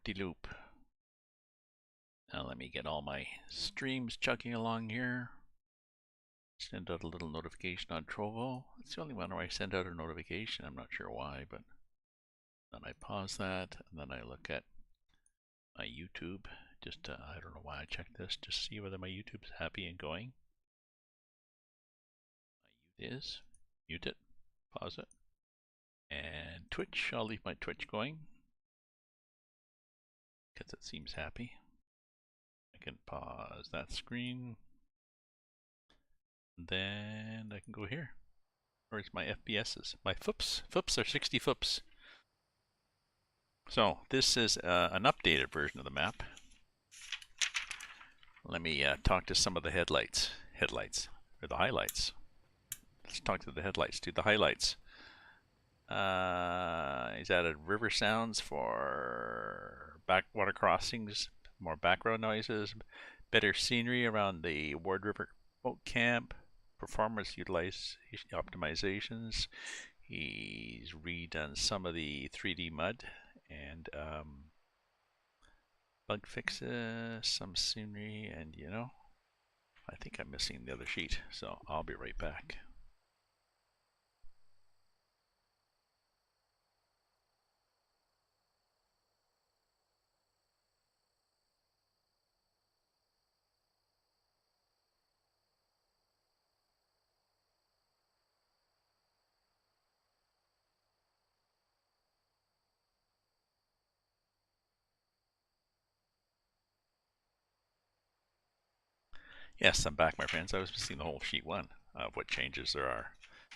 Whoop-de-loop. Now let me get all my streams chugging along here. Send out a little notification on Trovo. It's the only one where I send out a notification. I'm not sure why, but then I pause that, and then I look at my YouTube. Just, I don't know why I checked this, just to see whether my YouTube's happy and going. My mute is. Mute it. Pause it. And Twitch, I'll leave my Twitch going because it seems happy. I can pause that screen. Then I can go here. Where's my FPSs? My FOOPs. FOOPs are 60 FOOPs. So this is an updated version of the map. Let me talk to some of the headlights. Or the highlights. Let's talk to the headlights, to the highlights. He's added river sounds for backwater crossings, more background noises, better scenery around the Ward River boat camp, performance utilization optimizations. He's redone some of the 3D mud and bug fixes, some scenery, and you know, I think I'm missing the other sheet, so I'll be right back. Yes, I'm back, my friends. I was missing the whole sheet 1 of what changes there are.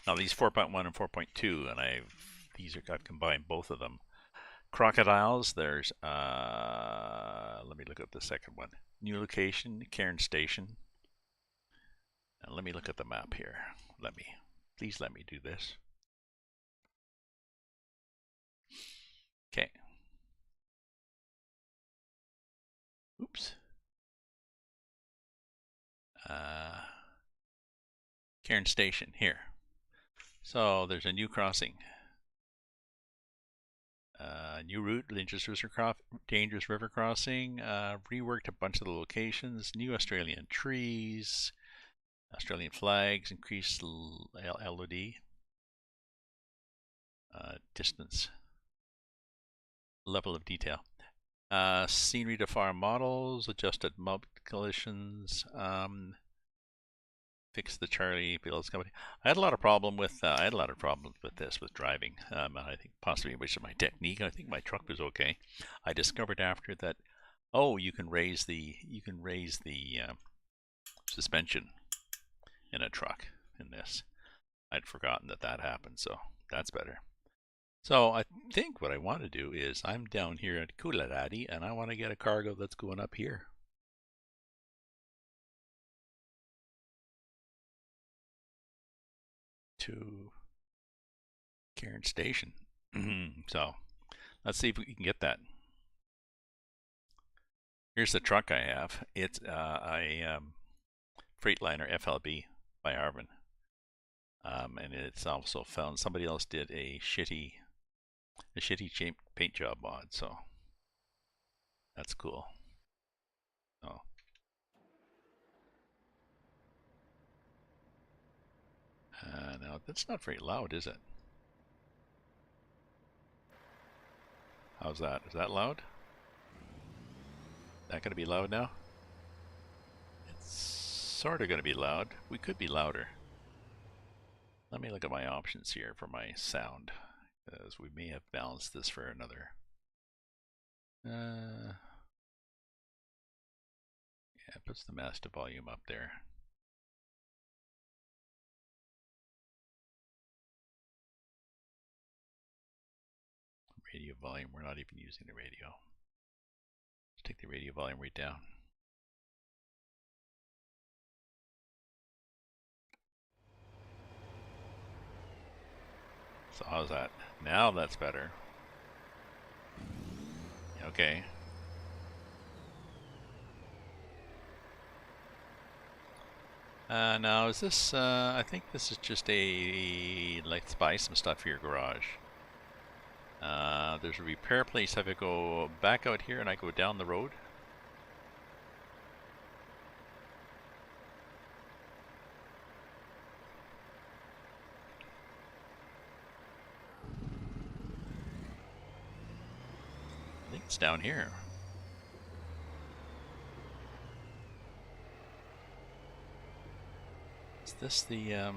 Now these 4.1 and 4.2, and I've combined both of them. Crocodiles, there's, let me look at the second one. New location, Cairn Station. And let me look at the map here. Please let me do this. Okay. Oops. Cairn Station, here. So there's a new crossing. New route, dangerous river crossing. Reworked a bunch of the locations. New Australian trees. Australian flags. Increased LOD. Distance. Level of detail. Scenery to farm models. Adjusted mob collisions. Fix the Charlie Bill's company. I had a lot of problems with this with driving. I think possibly it was my technique. I think my truck was okay. I discovered after that, oh, you can raise the suspension in a truck in this. I'd forgotten that happened, so that's better. So I think what I want to do is I'm down here at Cooladaddy and I want to get a cargo that's going up here. To Cairn Station. So let's see if we can get that. Here's the truck I have. It's a Freightliner FLB by Arvin. And it's also found somebody else did a shitty paint job mod, so that's cool. Oh. Now that's not very loud, is it? How's that? Is that loud? Is that going to be loud now? It's sort of going to be loud. We could be louder. Let me look at my options here for my sound, because we may have balanced this for another. Yeah, it puts the master volume up there. Radio volume, we're not even using the radio. Let's take the radio volume right down. So how's that? Now that's better. Okay. Now is this, I think this is just a, let's buy some stuff for your garage. There's a repair place. If I go back out here and I go down the road. I think it's down here. Is this the, yeah.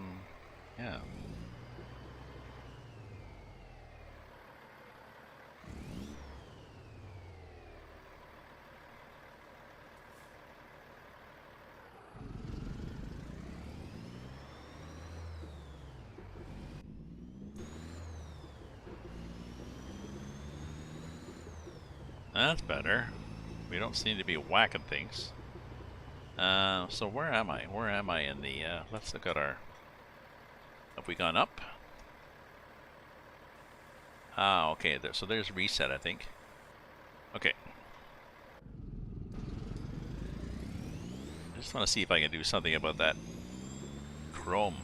That's better. We don't seem to be whacking things. So where am I? Where am I in the, let's look at our, have we gone up? Ah, okay, so there's reset, I think. Okay. I just want to see if I can do something about that chrome.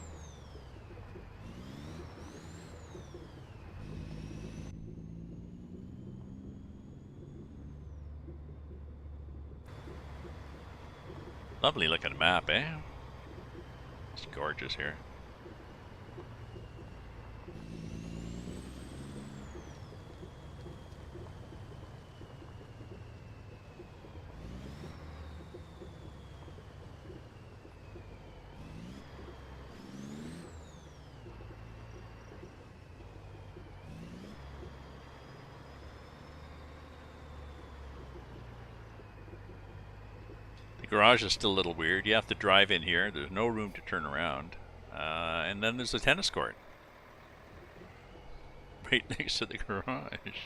Lovely looking map, eh? It's gorgeous here. Garage is still a little weird. You have to drive in here. There's no room to turn around. And then there's a tennis court right next to the garage.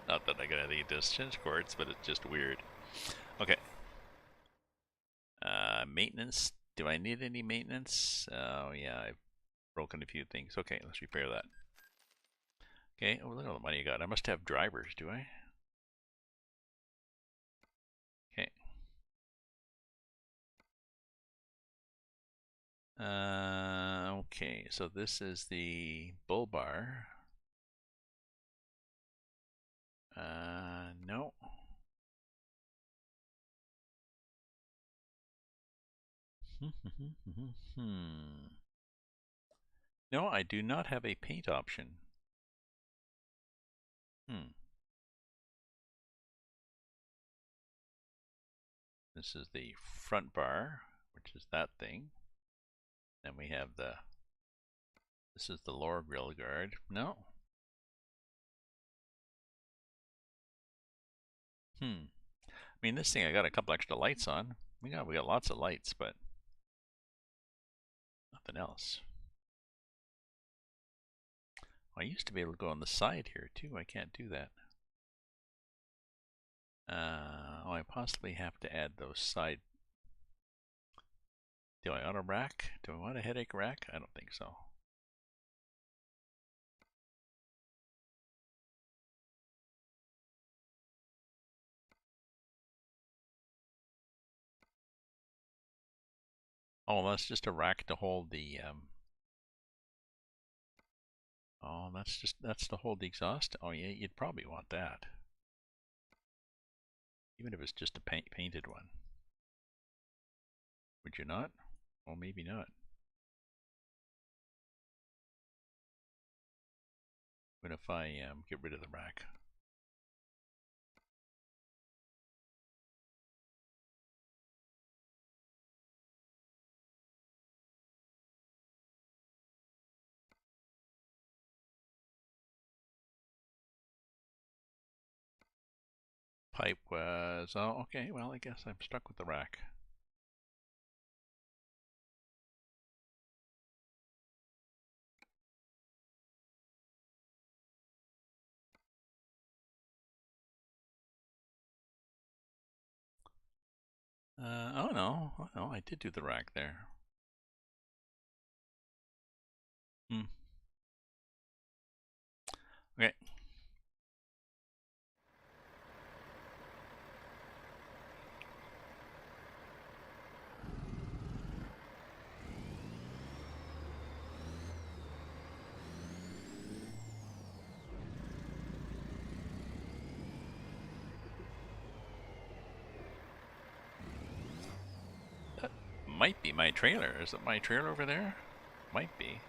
Not that I got anything against tennis courts, but it's just weird. Okay. Maintenance. Do I need any maintenance? Oh, yeah, I've broken a few things. Okay, let's repair that. Okay, oh, look at all the money you got. I must have drivers, do I? Okay. Okay, so this is the bull bar. No. No, I do not have a paint option. This is the front bar, which is that thing. Then we have this is the lower grill guard. No. I mean, this thing, I got a couple extra lights on. We got lots of lights, but nothing else. I used to be able to go on the side here too. I can't do that. Oh, I possibly have to add those side. Do I want a rack? Do I want a headache rack? I don't think so. Oh, that's just a rack to hold the, oh, that's to hold the exhaust? Oh, yeah, you'd probably want that. Even if it's just a painted one. Would you not? Well, maybe not. What if I get rid of the rack? Pipe was, oh, okay, well, I guess I'm stuck with the rack. Oh no, I did do the rack there. Okay. Might be my trailer. Is it my trailer over there? Might be.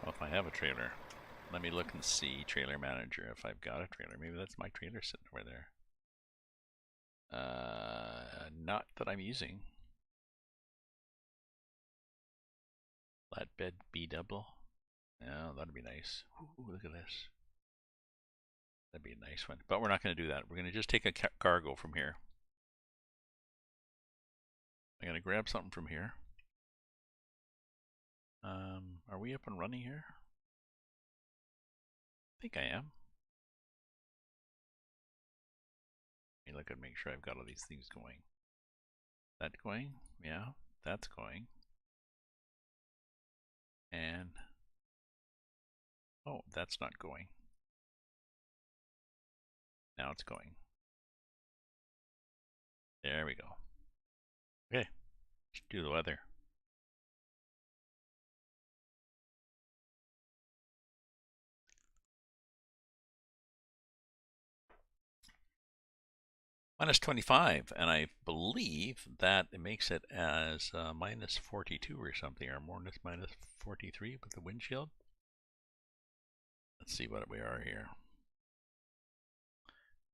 Well, if I have a trailer, let me look and see trailer manager if I've got a trailer. Maybe that's my trailer sitting over there. Not that I'm using. Flatbed B double. Yeah, that'd be nice. Ooh, look at this. That'd be a nice one. But we're not going to do that. We're going to just take a cargo from here. I'm going to grab something from here. Are we up and running here? I think I am. Let me look and make sure I've got all these things going. That going? Yeah, that's going. And oh, that's not going. Now it's going. There we go. Okay, let's do the weather. -25, and I believe that it makes it as -42 or something, or -43 with the wind chill. Let's see what we are here.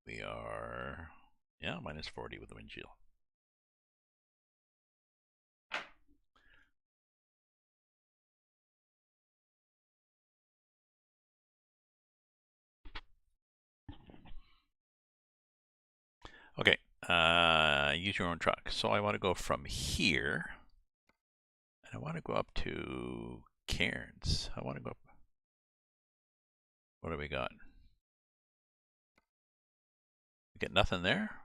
We are, yeah, -40 with the wind chill. Okay, use your own truck. So I want to go from here, and I want to go up to Cairns. I want to go up. What do we got? We get nothing there?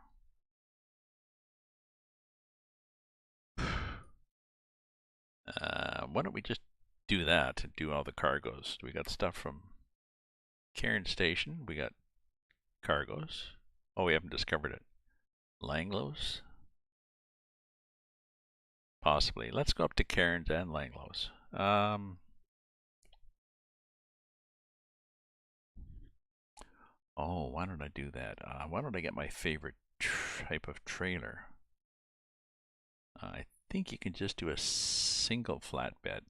Why don't we just do that and do all the cargoes? We got stuff from Cairns Station. We got cargoes. Oh, we haven't discovered it. Langlois? Possibly. Let's go up to Cairns and Langlois. Oh, why don't I do that? Why don't I get my favorite type of trailer? I think you can just do a single flatbed.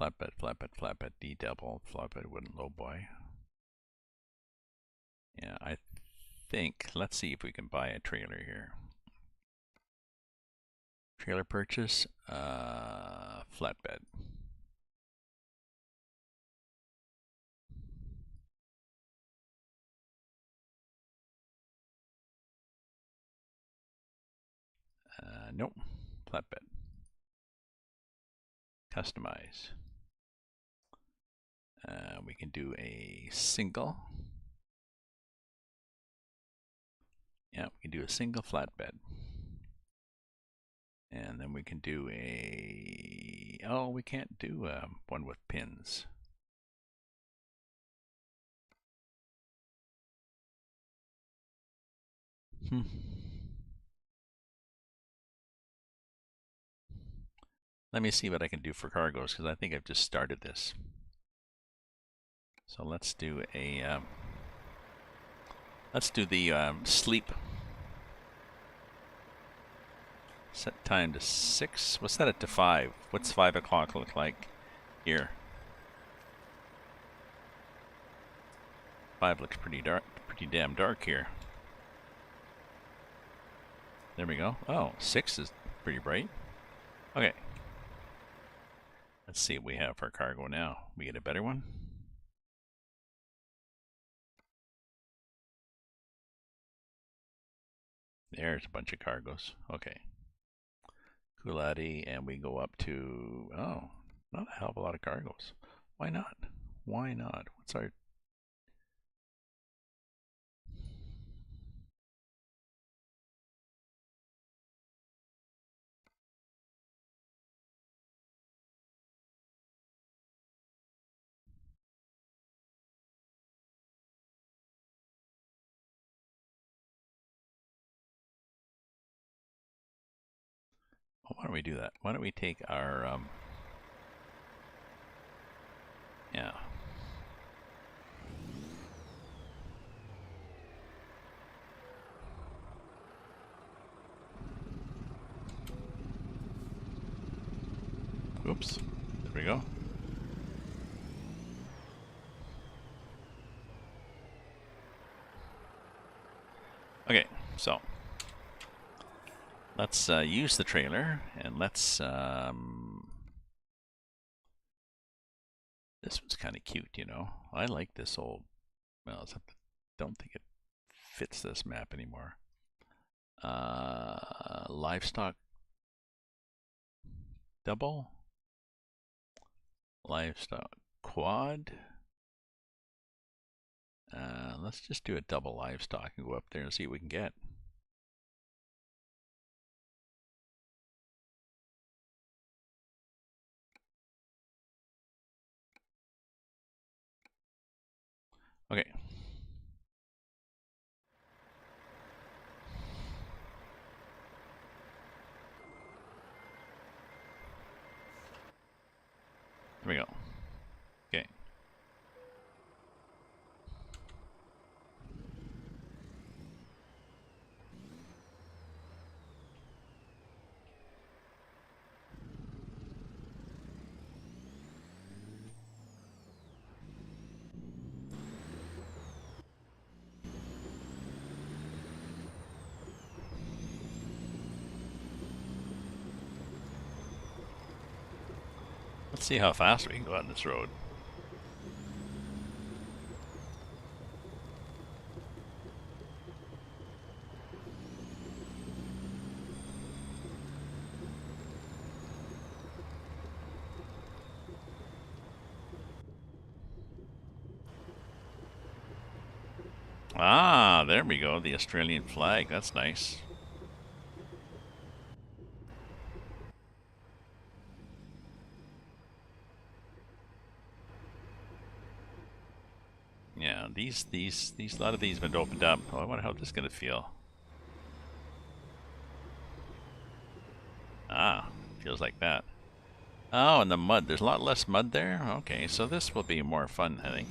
Flatbed, flatbed, flatbed, D double, flatbed wooden low boy. Yeah, I think, let's see if we can buy a trailer here. Trailer purchase, flatbed. Nope, flatbed. Customize. We can do a single. Yeah, we can do a single flatbed. And then we can do a, oh, we can't do one with pins. Let me see what I can do for cargoes, because I think I've just started this. So let's do a, let's do the sleep. Set time to 6. We'll set it to 5. What's 5 o'clock look like here? 5 looks pretty dark, pretty damn dark here. There we go. Oh, 6 is pretty bright. Okay. Let's see what we have for cargo now. We get a better one. There's a bunch of cargoes. Okay. Kulati, and we go up to, oh, not a hell of a lot of cargoes. Why not? Why not? What's our... Why don't we do that? Why don't we take our, yeah. Oops. There we go. Okay, so let's use the trailer, and let's this one's kind of cute, you know. I like this old, well, don't think it fits this map anymore. Livestock double, livestock quad. Let's just do a double livestock and go up there and see what we can get. Okay. There we go. Okay. Let's see how fast we can go on this road. Ah, there we go. The Australian flag. That's nice. Yeah, a lot of these have been opened up. Oh, I wonder how this is gonna feel. Ah, feels like that. Oh, and the mud. There's a lot less mud there. Okay, so this will be more fun, I think.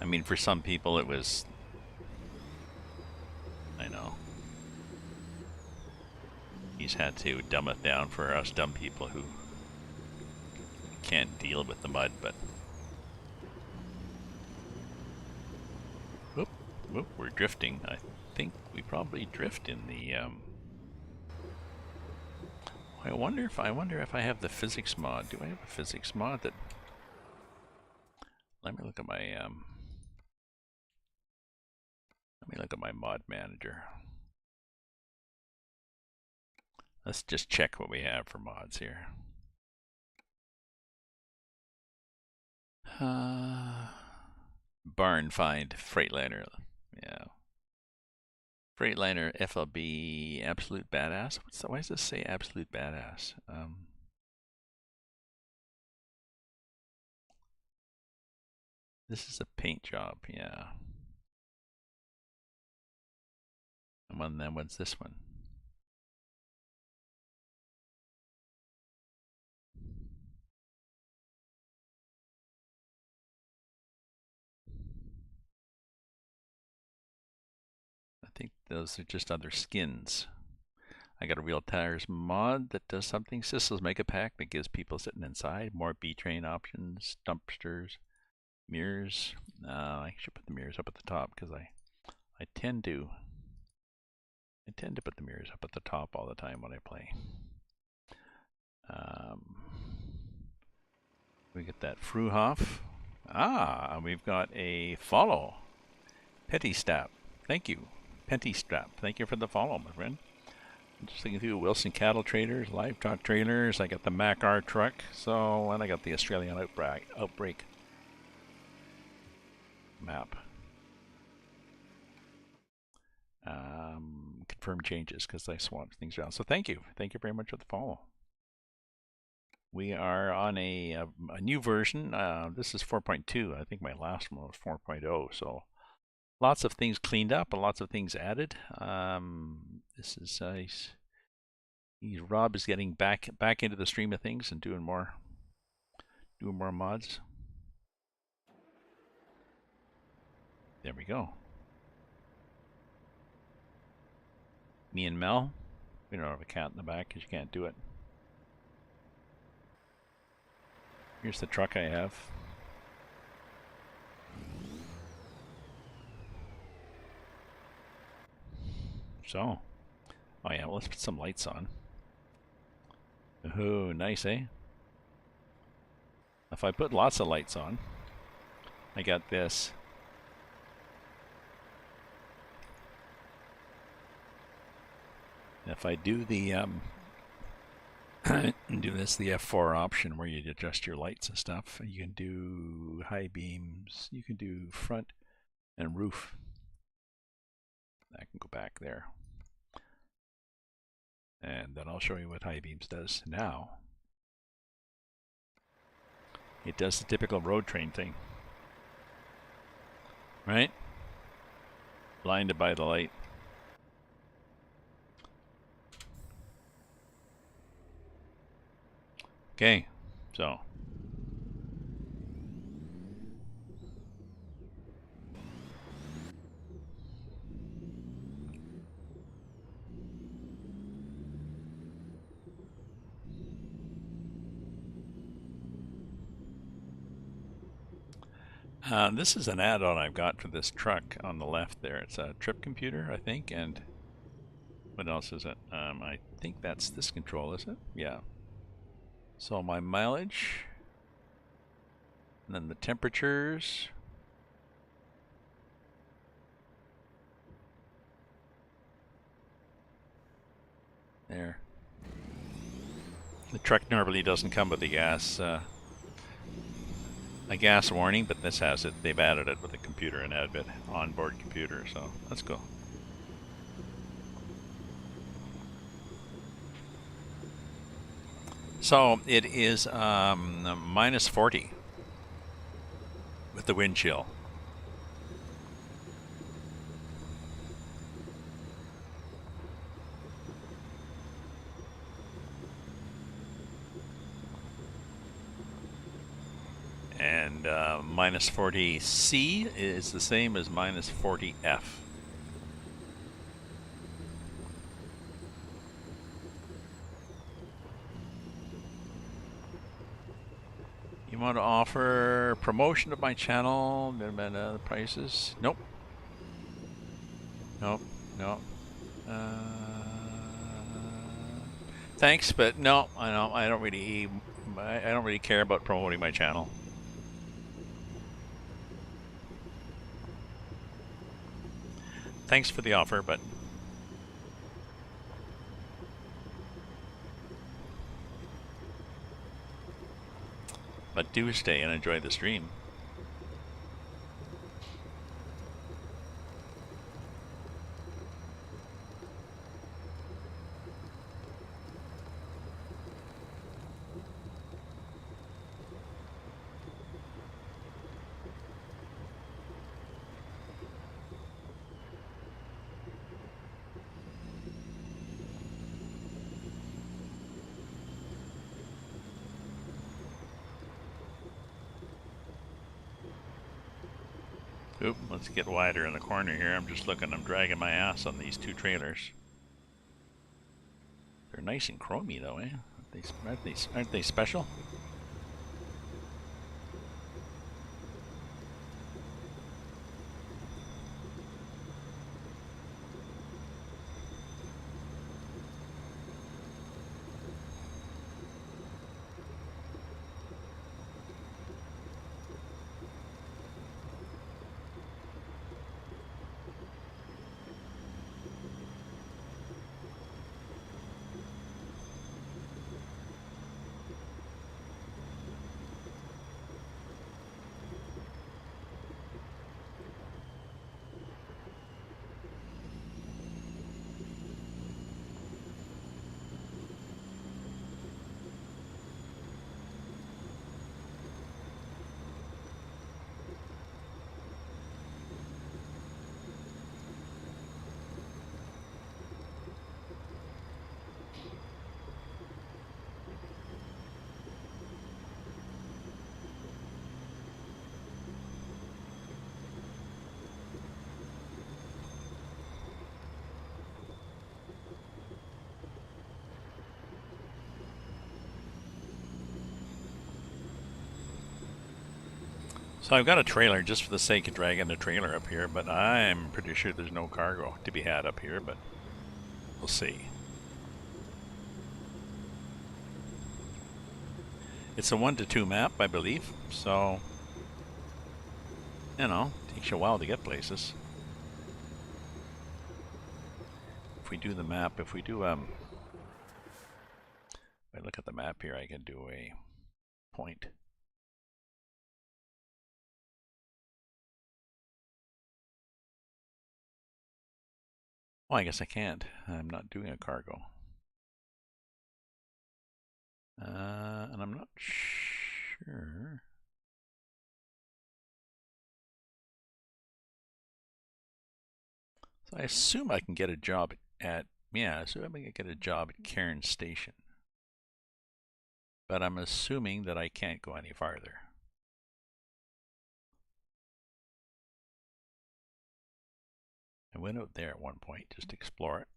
I mean, for some people it was... I know. He's had to dumb it down for us dumb people who can't deal with the mud, but... Whoop, whoop, we're drifting. I think we probably drift in the... I wonder if I have the physics mod. Do I have a physics mod that... Let me look at my mod manager. Let's just check what we have for mods here. Barn find Freightliner. Yeah. Freightliner FLB Absolute Badass. What's that? Why does this say Absolute Badass? This is a paint job, yeah. And then what's this one? I think those are just other skins. I got a Real Tires mod that does something. Sissel's Mega Pack that gives people sitting inside more B-train options, dumpsters, mirrors. I should put the mirrors up at the top because I tend to put the mirrors up at the top all the time when I play. We get that Fruhoff. Ah, we've got a follow. Petty Stap. Thank you. Petty Strap. Thank you for the follow, my friend. I'm just looking through Wilson Cattle Traders, Livestock Trailers. I got the Mac R truck. So, and I got the Australian Outbreak map. Confirm changes because I swapped things around. So thank you. Thank you very much for the follow. We are on a new version. This is 4.2. I think my last one was 4.0. So lots of things cleaned up and lots of things added. This is Rob is getting back into the stream of things and doing more mods. There we go. Me and Mel. We don't have a cat in the back because you can't do it. Here's the truck I have. So, oh yeah, well, let's put some lights on. Oh, nice, eh? If I put lots of lights on, I got this. If I do the do this, the F4 option where you adjust your lights and stuff, you can do high beams, you can do front and roof. I can go back there. And then I'll show you what high beams does now. It does the typical road train thing. Right? Blinded by the light. Okay, so. This is an add-on I've got for this truck on the left there. It's a trip computer, I think, and what else is it? I think that's this control, is it? Yeah. So my mileage, and then the temperatures. There. The truck normally doesn't come with a gas warning, but this has it. They've added it with a computer, an Adbit onboard computer, so let's go. So it is minus 40 with the wind chill. And minus 40 C is the same as minus 40 F. You want to offer promotion of my channel, the prices? Nope. Nope. Nope. Thanks, but no, I don't really care about promoting my channel. Thanks for the offer, but do stay and enjoy the stream. Oop, let's get wider in the corner here. I'm just looking, I'm dragging my ass on these two trailers. They're nice and chromy though, eh? Aren't they special? So I've got a trailer just for the sake of dragging the trailer up here, but I'm pretty sure there's no cargo to be had up here, but we'll see. It's a 1 to 2 map, I believe, so, you know, takes you a while to get places. If we do the map, if I look at the map here, I can do a point. Oh, I guess I can't. I'm not doing a cargo. And I'm not sure. So I assume I can get a job at, yeah, so I can get a job at Cairns Station. But I'm assuming that I can't go any farther. I went out there at one point just to explore it.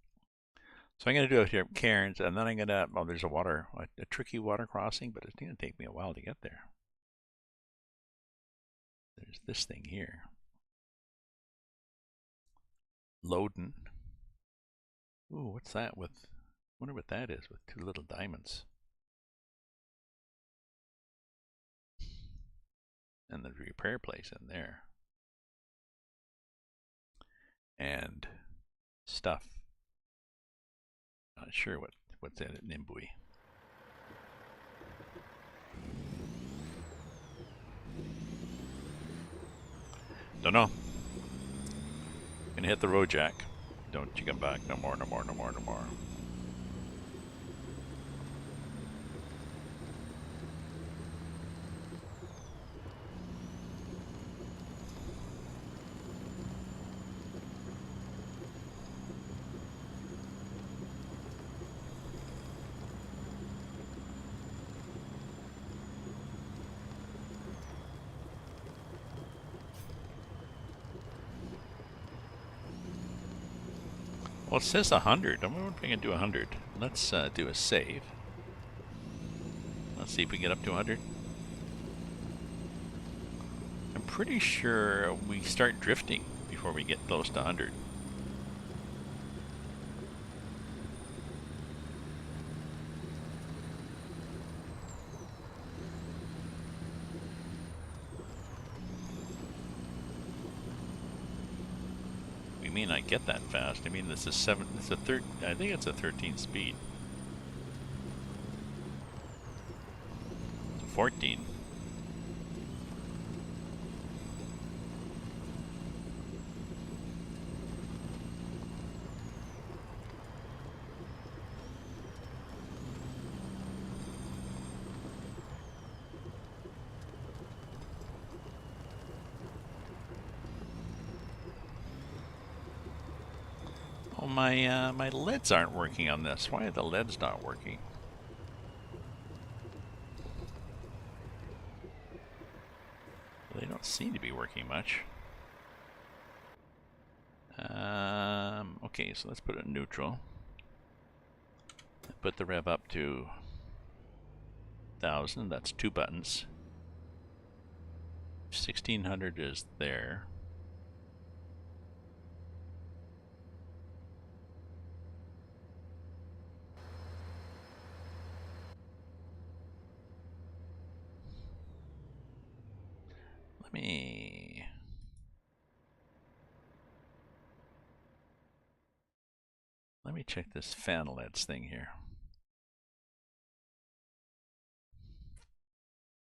So I'm going to do it here at Cairns, and then I'm going to, well, there's a tricky water crossing, but it's going to take me a while to get there. There's this thing here. Loden. Ooh, what's that with, I wonder what that is with 2 little diamonds. And the repair place in there. And stuff. Not sure what's in it, Nimbui. Don't know. Gonna hit the road, Jack. Don't you come back. No more, no more, no more, no more. Well, it says 100. I wonder if I can do 100. Let's do a save. Let's see if we get up to 100. I'm pretty sure we start drifting before we get close to 100. We may not get that fast. I mean, this is I think it's a 13 speed. 14. Oh, my LEDs aren't working on this. Why are the LEDs not working? They don't seem to be working much. Okay, so let's put it in neutral. Put the rev up to 1,000. That's 2 buttons. 1,600 is there. Let me check this fan LEDs thing here.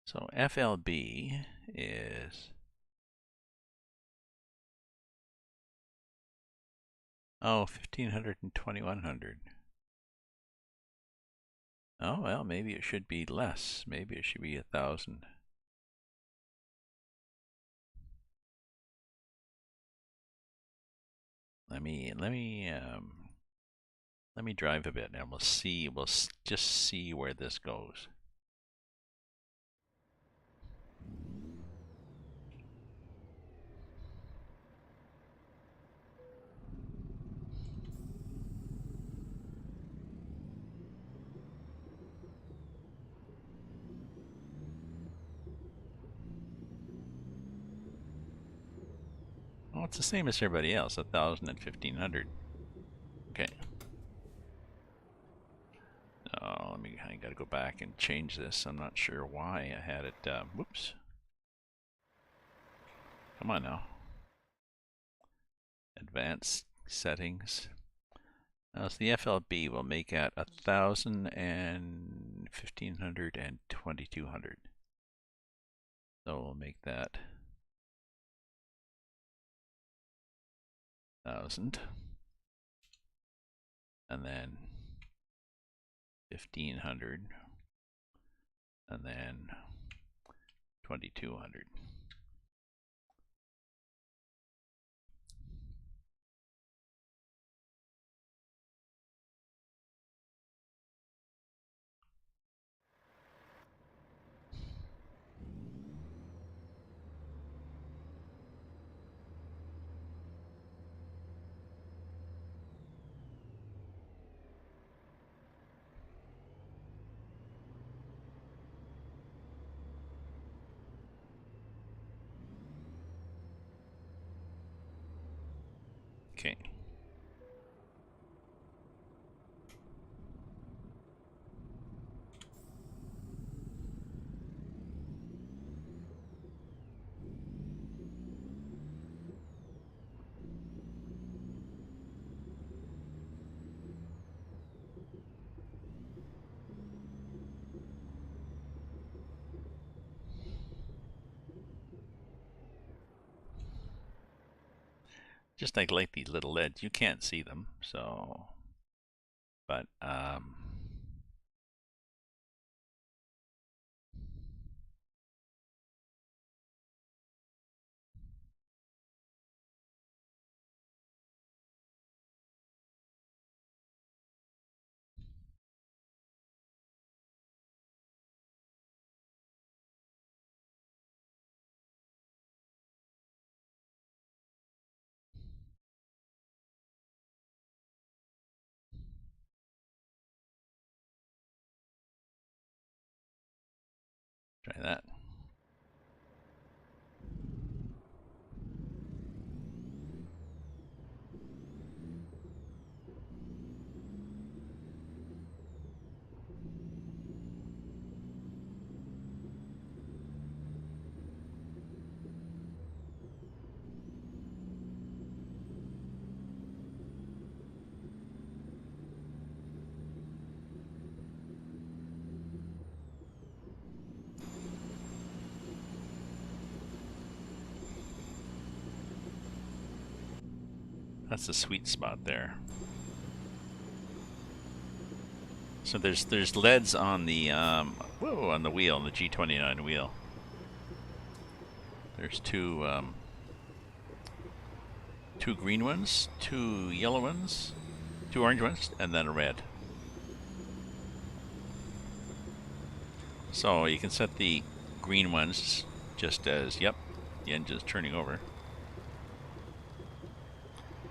So FLB is, oh, 1,500 and 2,100. Oh, well, maybe it should be less. Maybe it should be 1,000. Let me drive a bit and we'll see. We'll just see where this goes. it's the same as everybody else, 1,000 and 1,500. Okay. Oh, I gotta go back and change this. I'm not sure why I had it, whoops. Come on now. Advanced settings. So the FLB will make at 1,000 and 1,500 and 2,200. So we'll make that 1,000. And then 1,500. And then 2,200. Okay. Just like these little LEDs, you can't see them, so, but try that. That's the sweet spot there. So there's LEDs on the on the wheel, on the G29 wheel. There's two green ones, two yellow ones, two orange ones, and then a red. So you can set the green ones just as, yep, the engine's turning over.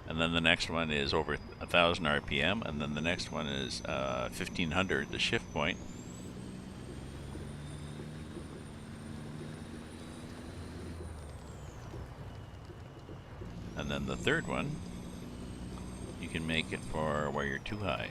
And then the next one is over 1,000 RPM, and then the next one is 1,500, the shift point. And then the third one, you can make it for where you're too high.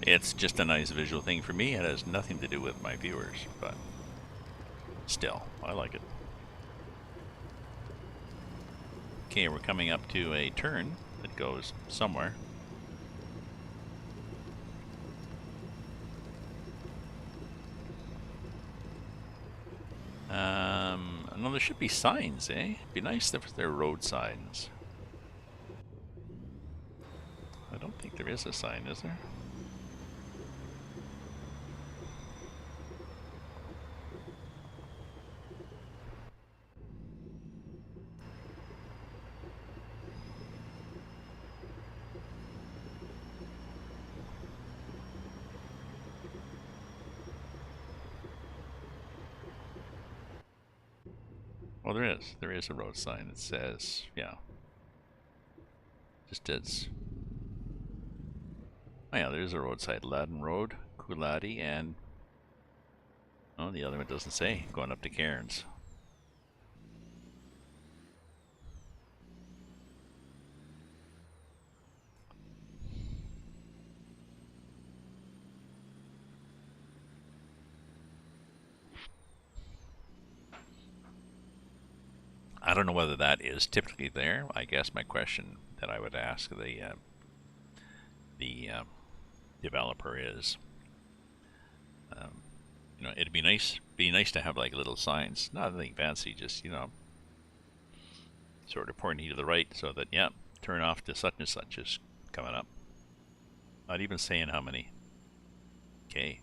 It's just a nice visual thing for me. It has nothing to do with my viewers, but still, I like it. Okay, we're coming up to a turn that goes somewhere. No, there should be signs, eh? It'd be nice if there were road signs. I don't think there is a sign, is there? Well, there is a road sign that says, yeah, just as, oh yeah, there's a roadside, Ladden Road, Cooladi, and, oh, the other one doesn't say, going up to Cairns. I don't know whether that is typically there. I guess my question that I would ask the developer is, you know, it'd be nice to have like little signs, not anything fancy, just, you know, sort of pointing to the right so that, yeah, turn off to such and such is coming up. Not even saying how many. Okay.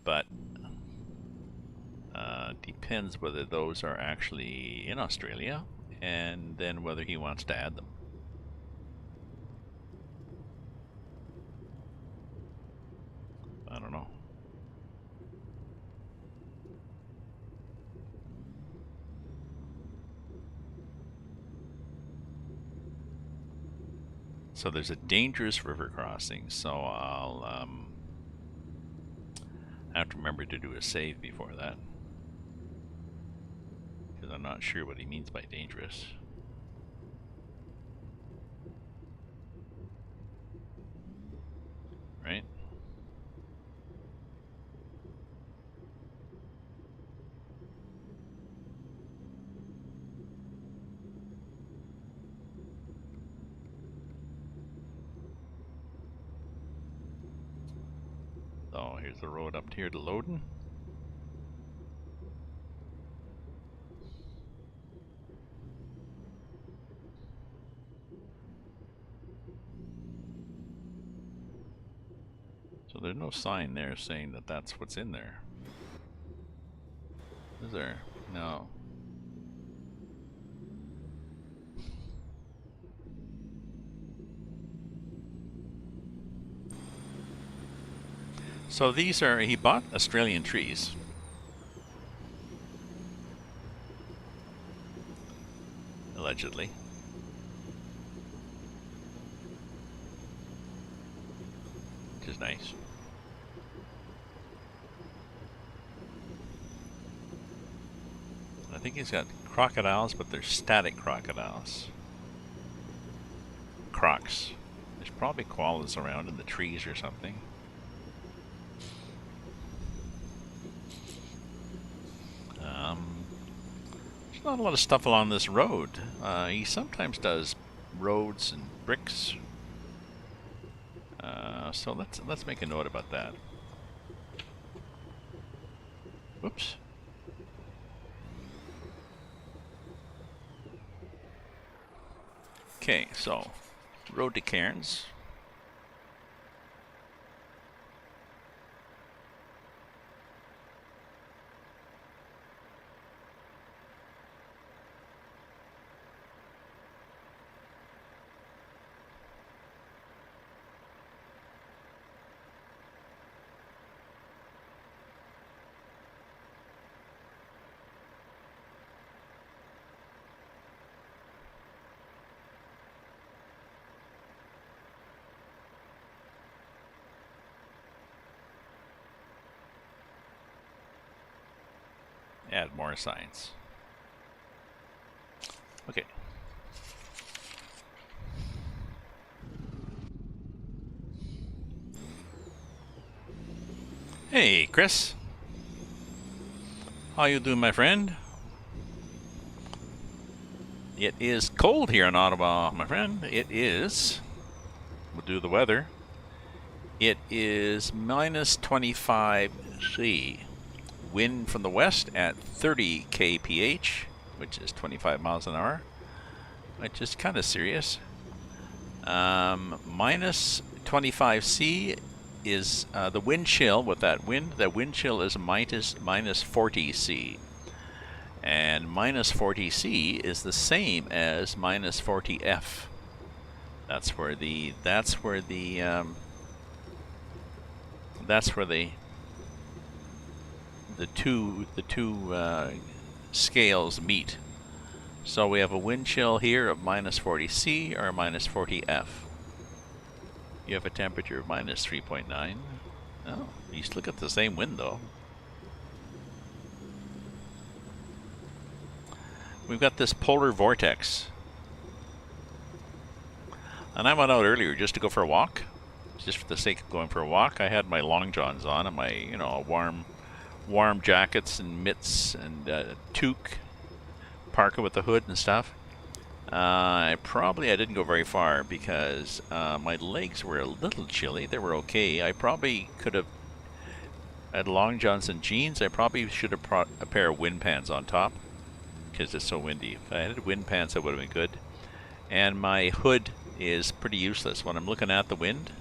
But depends whether those are actually in Australia and then whether he wants to add them. I don't know. So there's a dangerous river crossing, so I'll have to remember to do a save before that, because I'm not sure what he means by dangerous. Right? So here's the road up here to Loden. So there's no sign there saying that that's what's in there. Is there? No. So these are, he bought Australian trees. Allegedly. Which is nice. I think he's got crocodiles, but they're static crocodiles. Crocs. There's probably koalas around in the trees or something. There's not a lot of stuff along this road. He sometimes does roads and bricks. So let's make a note about that. Whoops. Okay, so road to Cairns. Add more signs. Okay. Hey, Chris. How you doing, my friend? It is cold here in Ottawa, my friend. It is. We'll do the weather. It is minus 25 C. Wind from the west at 30 kph, which is 25 miles an hour, which is kind of serious. Minus 25 C is the wind chill. With that wind, the wind chill is minus 40 C. And minus 40 C is the same as minus 40 F. That's where the two scales meet. So we have a wind chill here of minus 40 C or minus 40 F. You have a temperature of minus 3.9. Oh, you still get the same wind though. We've got this polar vortex. And I went out earlier just to go for a walk. Just for the sake of going for a walk. I had my long johns on and my, warm jackets and mitts and toque, parka with the hood and stuff. I didn't go very far because my legs were a little chilly. They were okay. I probably could have had long johns and jeans. I probably should have brought a pair of wind pants on top because it's so windy. If I had wind pants, that would have been good. And my hood is pretty useless when I'm looking at the wind.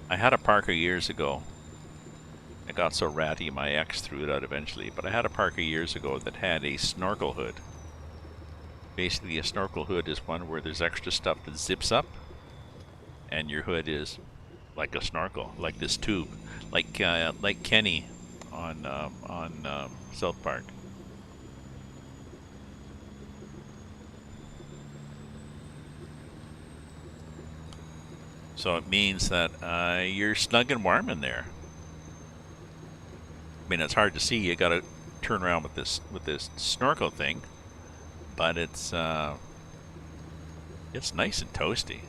I had a parka years ago. It got so ratty, my ex threw it out eventually, but I had a parka years ago that had a snorkel hood. Basically, a snorkel hood is one where there's extra stuff that zips up, and your hood is like a snorkel, like this tube, like Kenny on South Park. So it means that you're snug and warm in there. I mean, it's hard to see. You got to turn around with this snorkel thing, but it's nice and toasty.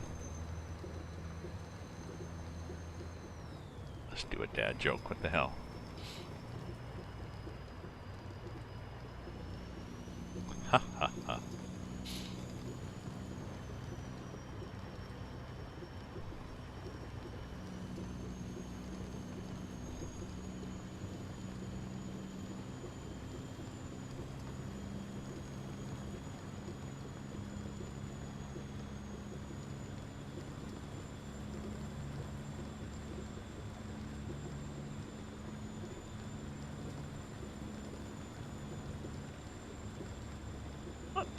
Let's do a dad joke. What the hell? Ha ha ha.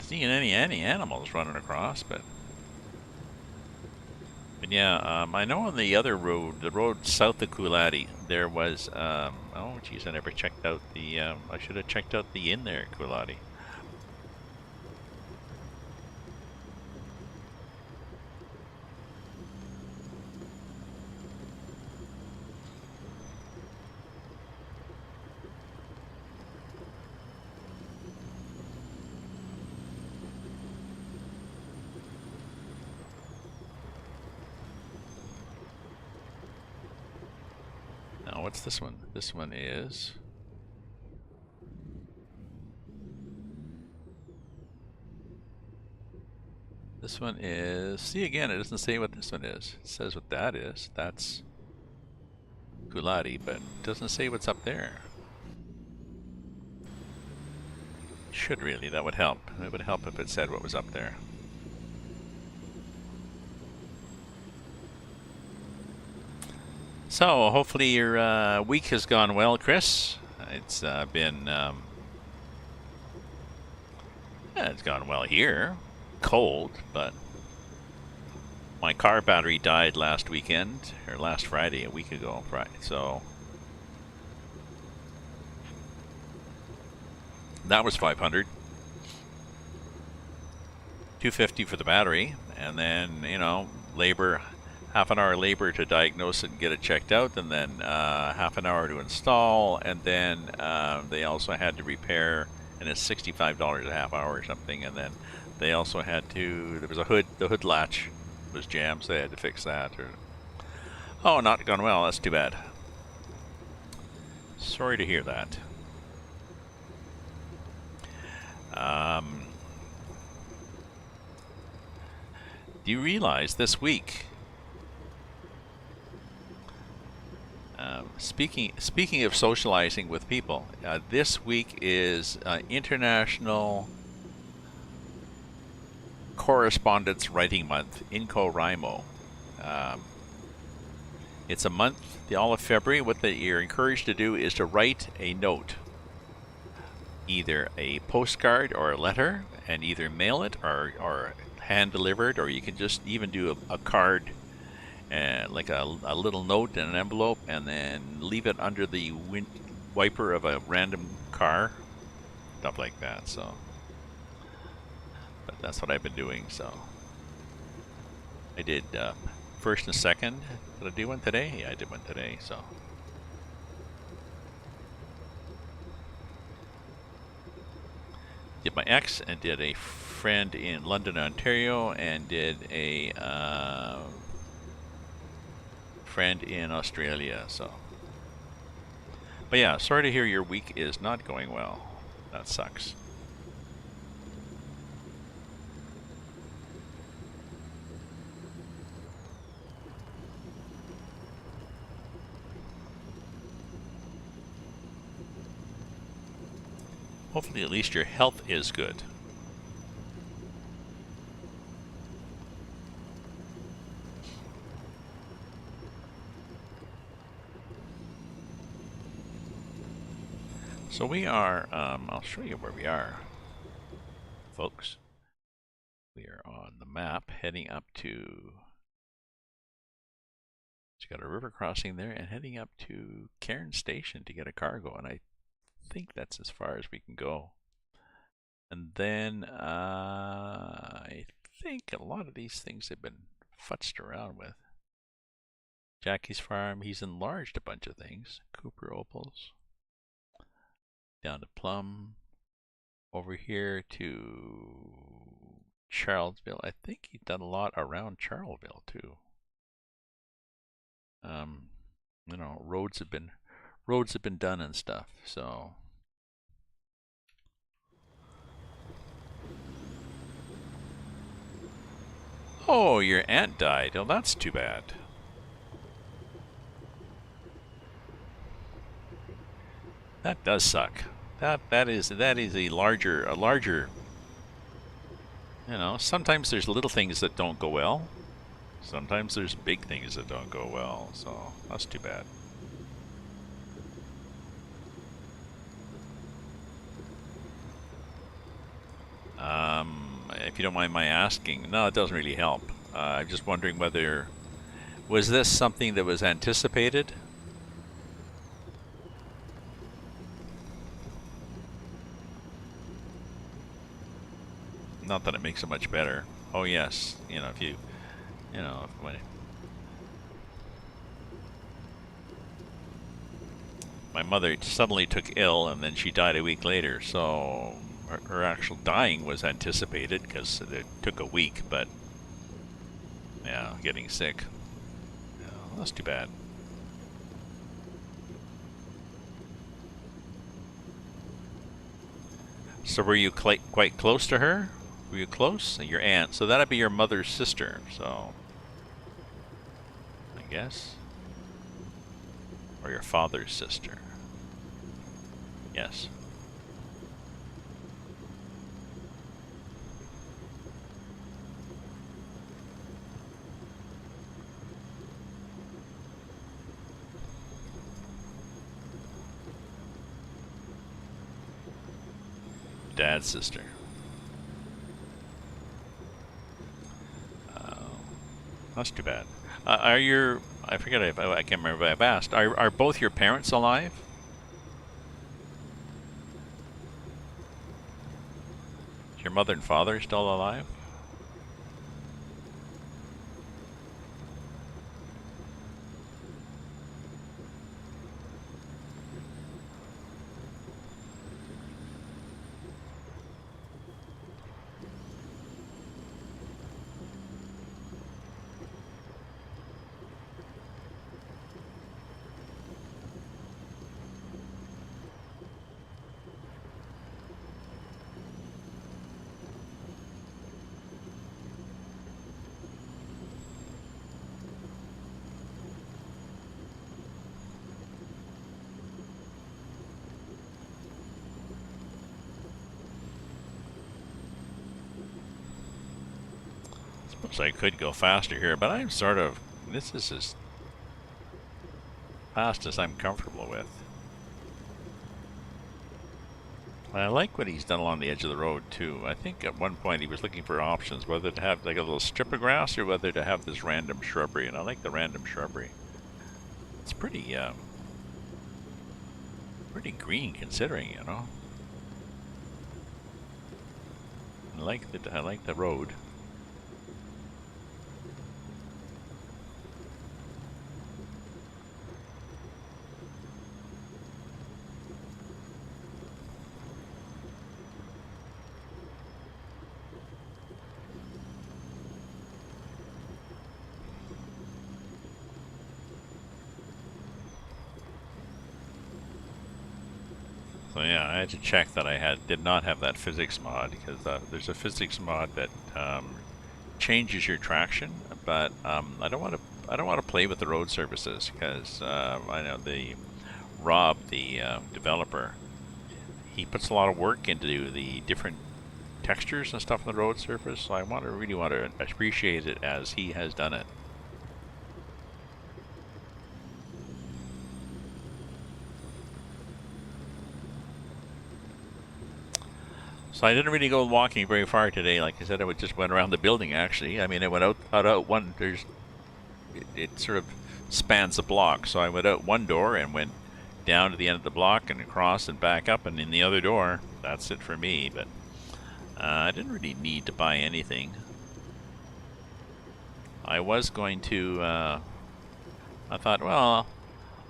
Seeing any animals running across, but yeah, I know on the other road, the road south of Coolati, there was oh geez, I never checked out the I should have checked out the inn there at Coolati. What's this one? This one is... This one is... See, again, it doesn't say what this one is. It says what that is. That's Coolati, but it doesn't say what's up there. Should really. That would help. It would help if it said what was up there. So, hopefully your week has gone well, Chris. It's been... it's gone well here. Cold, but... My car battery died last weekend, or last Friday, a week ago, right? So... That was $500. $250 for the battery, and then, labor... half an hour labor to diagnose it and get it checked out, and then half an hour to install, and then they also had to repair, and it's $65 a half hour or something, and then they also had to, there was a hood, the hood latch was jammed, so they had to fix that. Oh, not gone well, that's too bad. Sorry to hear that. Do you realize this week, speaking of socializing with people, this week is International Correspondence Writing Month, NaCoWriMo. It's a month, all of February. What you're encouraged to do is to write a note, either a postcard or a letter, and either mail it or hand delivered, or you can just even do a card, like a little note in an envelope, and then leave it under the wiper of a random car, stuff like that. So, but that's what I've been doing. So I did first and second. Did I do one today? Yeah, I did one today. So. Did my ex and did a friend in London, Ontario, and did a friend in Australia. So, but yeah, sorry to hear your week is not going well. That sucks. Hopefully, at least your health is good. So we are, I'll show you where we are, folks. We are on the map heading up to, it's got a river crossing there, and heading up to Cairns Station to get a cargo, and I think that's as far as we can go. And then I think a lot of these things have been futzed around with. Jackie's Farm, he's enlarged a bunch of things. Cooper Opals. Down to Plum. Over here to Charlesville. I think he's done a lot around Charlesville too. You know, roads have been done and stuff, so. Oh, your aunt died. Oh, that's too bad. That does suck. That is a larger. You know, sometimes there's little things that don't go well. Sometimes there's big things that don't go well. So that's too bad. If you don't mind my asking, no, it doesn't really help. I'm just wondering whether, was this something that was anticipated? Not that it makes it much better. Oh yes, you know, if you know, when my mother suddenly took ill and then she died a week later, so her actual dying was anticipated because it took a week, but yeah, getting sick. Yeah, that's too bad. So were you quite close to her? Were you close? Your aunt. So that'd be your mother's sister, so I guess. Or your father's sister. Yes. Dad's sister. That's too bad. Are your, I forget if I can't remember if I've asked, are both your parents alive? Is your mother and father still alive? So I could go faster here, but I'm sort of, this is as fast as I'm comfortable with. I like what he's done along the edge of the road too. I think at one point he was looking for options, whether to have like a little strip of grass or whether to have this random shrubbery, and I like the random shrubbery. It's pretty, Pretty green considering, you know. I like the road. So yeah, I had to check that I did not have that physics mod, because there's a physics mod that changes your traction, but I don't want to play with the road surfaces, because I know Rob, the developer, he puts a lot of work into the different textures and stuff on the road surface. So I really want to appreciate it as he has done it. So I didn't really go walking very far today. Like I said, I just went around the building. Actually, I mean, I went out one. It sort of spans a block, so I went out one door and went down to the end of the block and across and back up, and in the other door. That's it for me. But I didn't really need to buy anything. I was going to. I thought, well,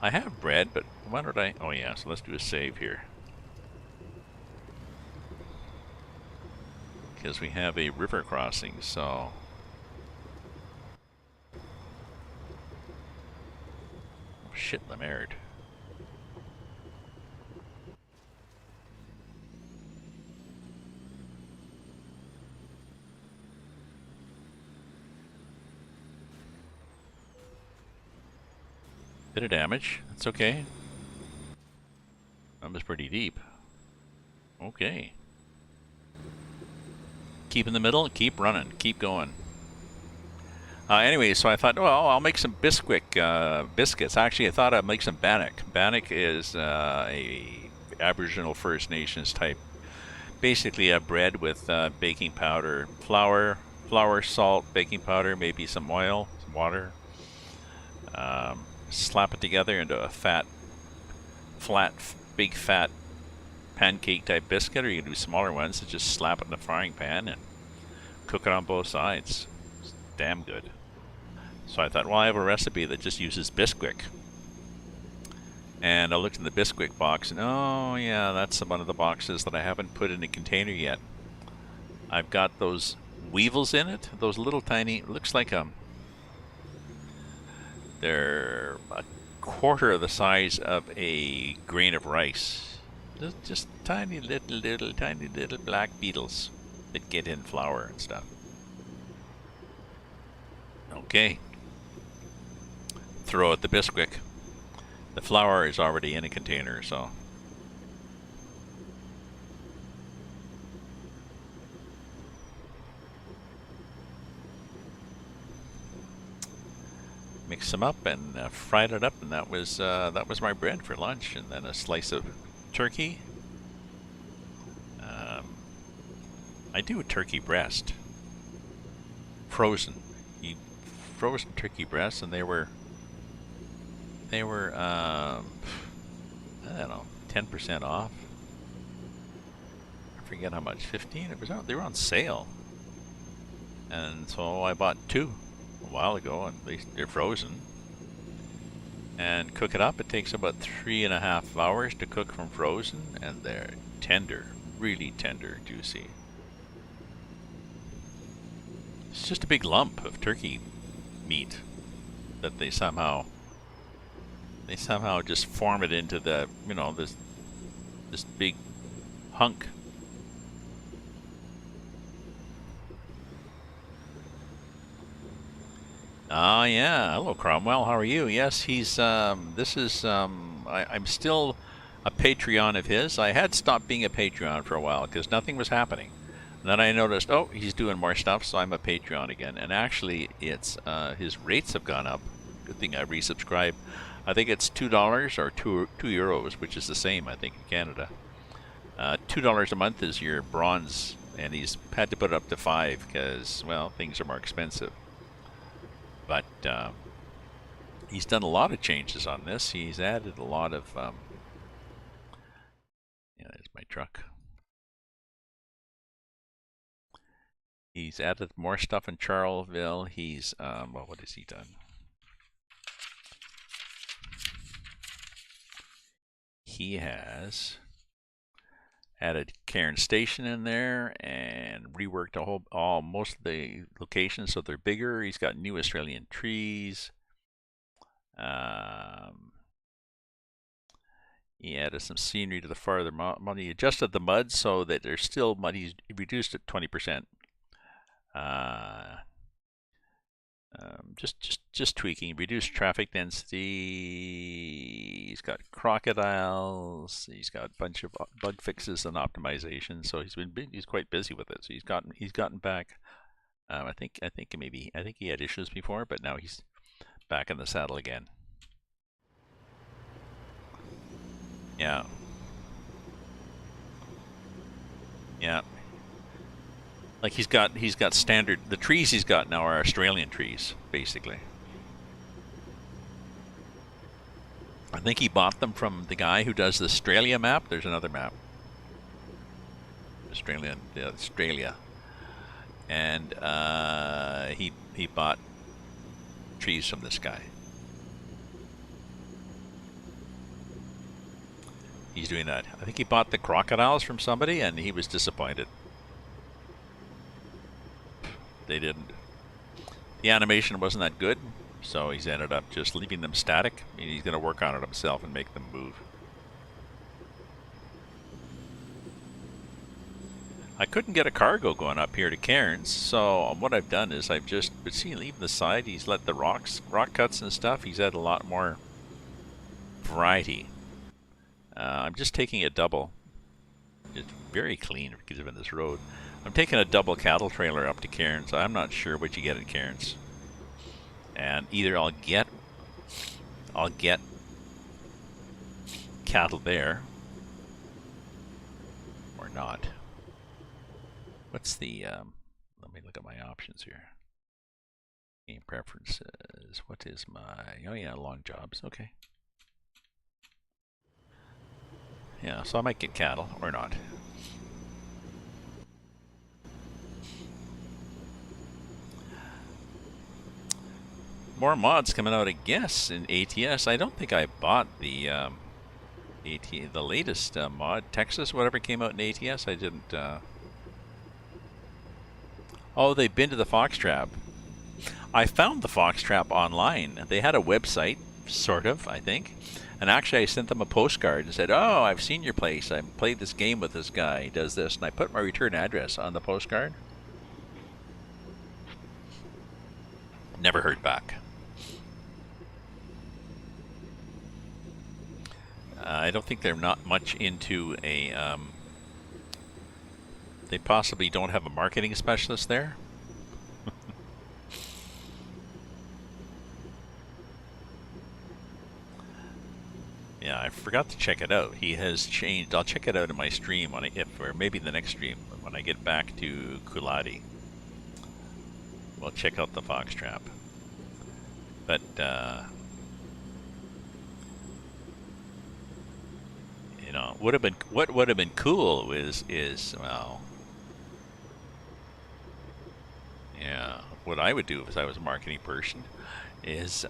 I have bread, but why don't I? Oh yeah, so let's do a save here. Because we have a river crossing, so oh, shit, the merde. Bit of damage. That's okay. That was pretty deep. Okay. Keep in the middle. Keep running. Keep going. Anyway, so I thought, well, I'll make some biscuits. Actually, I thought I'd make some bannock. Bannock is a Aboriginal First Nations type, basically a bread with baking powder, flour, salt, baking powder, maybe some oil, some water. Slap it together into a big fat pancake type biscuit, or you can do smaller ones and just slap it in the frying pan and cook it on both sides. It's damn good. So I thought, well, I have a recipe that just uses Bisquick. And I looked in the Bisquick box, and oh yeah, that's one of the boxes that I haven't put in a container yet. I've got those weevils in it, those little tiny, looks like they're a quarter of the size of a grain of rice. Just tiny little black beetles that get in flour and stuff. Okay. Throw out the Bisquick. The flour is already in a container, so. Mix them up and fried it up, and that was my bread for lunch, and then a slice of turkey. I do a turkey breast, frozen. Frozen turkey breasts, and they were I don't know, 10% off. I forget how much, 15. They were on sale, and so I bought 2 a while ago, and they're frozen. And cook it up. It takes about 3.5 hours to cook from frozen, and they're tender, really tender, juicy. It's just a big lump of turkey meat that they somehow just form it into the, you know, this big hunk. Ah, yeah. Hello, Cromwell. How are you? Yes, he's. This is. I'm still a Patreon of his. I had stopped being a Patreon for a while because nothing was happening. And then I noticed, oh, he's doing more stuff, so I'm a Patreon again. And actually, it's his rates have gone up. Good thing I resubscribed. I think it's $2 or €2, which is the same, I think, in Canada. $2 a month is your bronze, and he's had to put it up to $5 because, well, things are more expensive. But he's done a lot of changes on this. He's added a lot of Yeah, there's my truck. He's added more stuff in Charleville. He's, well, what has he done? He has added Cairns Station in there and reworked most of the locations so they're bigger. He's got new Australian trees. He added some scenery to the farther mud. He adjusted the mud so that there's still mud. He's reduced it 20%. Just tweaking. Reduced traffic density. He's got crocodiles. He's got a bunch of bug fixes and optimization. So he's quite busy with it. So he's gotten back. I think he had issues before, but now he's back in the saddle again. Yeah. Yeah. Like he's got standard. The trees he's got now are Australian trees, basically. I think he bought them from the guy who does the Australia map. There's another map. Australia. And he bought trees from this guy. He's doing that. I think he bought the crocodiles from somebody and he was disappointed. They didn't. The animation wasn't that good, so he's ended up just leaving them static. I mean, he's going to work on it himself and make them move. I couldn't get a cargo going up here to Cairns, so what I've done is I've just, leaving the side, he's let the rock cuts and stuff, he's had a lot more variety. I'm just taking a double. It's very clean given this road. I'm taking a double cattle trailer up to Cairns. I'm not sure what you get at Cairns. And either I'll get cattle there or not. What's the let me look at my options here. Game preferences. What is my, oh yeah, long jobs. Okay. Yeah, so I might get cattle or not. More mods coming out, I guess, in ATS. I don't think I bought the the latest mod, Texas, whatever came out in ATS. I didn't. Oh, they've been to the Foxtrap. I found the Foxtrap online. They had a website, sort of, I think. And actually, I sent them a postcard and said, "Oh, I've seen your place. I played this game with this guy. He does this." And I put my return address on the postcard. Never heard back. I don't think they're not much into a. They possibly don't have a marketing specialist there. Yeah, I forgot to check it out. He has changed. I'll check it out in my stream or maybe the next stream when I get back to Kulati. We'll check out the Foxtrap. But you know, what would have been cool is well, yeah, what I would do if I was a marketing person is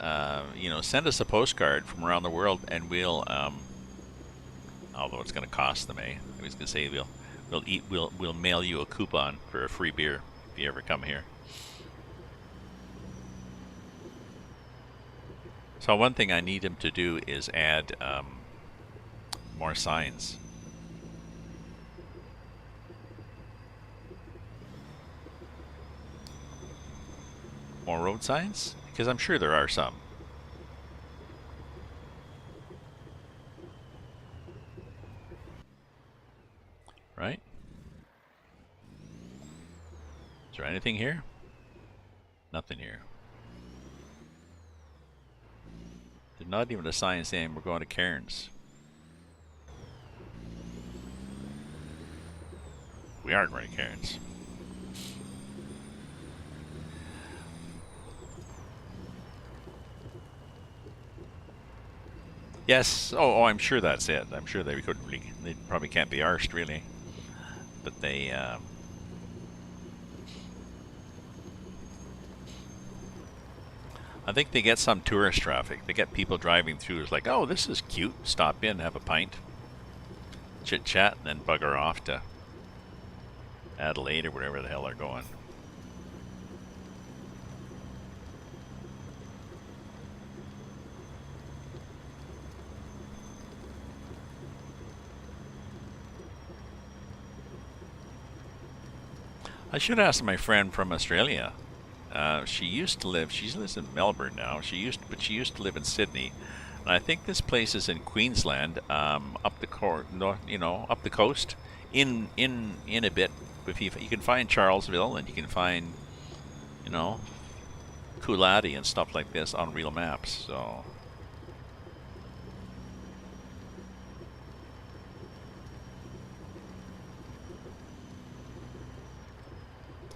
you know, send us a postcard from around the world and we'll although it's going to cost them, I was going to say we'll mail you a coupon for a free beer if you ever come here. So one thing I need him to do is add more signs. More road signs? Because I'm sure there are some. Right? Is there anything here? Nothing here. There's not even a sign saying we're going to Cairns. We aren't going to Cairns. Yes. Oh, I'm sure that's it. I'm sure they couldn't really. They probably can't be arsed really, but they. I think they get some tourist traffic. They get people driving through. It's like, oh, this is cute. Stop in, have a pint, chit chat, and then bugger off to Adelaide or wherever the hell they're going. I should ask my friend from Australia. She used to live. She lives in Melbourne now. But she used to live in Sydney, and I think this place is in Queensland, up the up the coast, in a bit. If you can find Charlesville, and you can find, you know, Cooladi and stuff like this on real maps. So.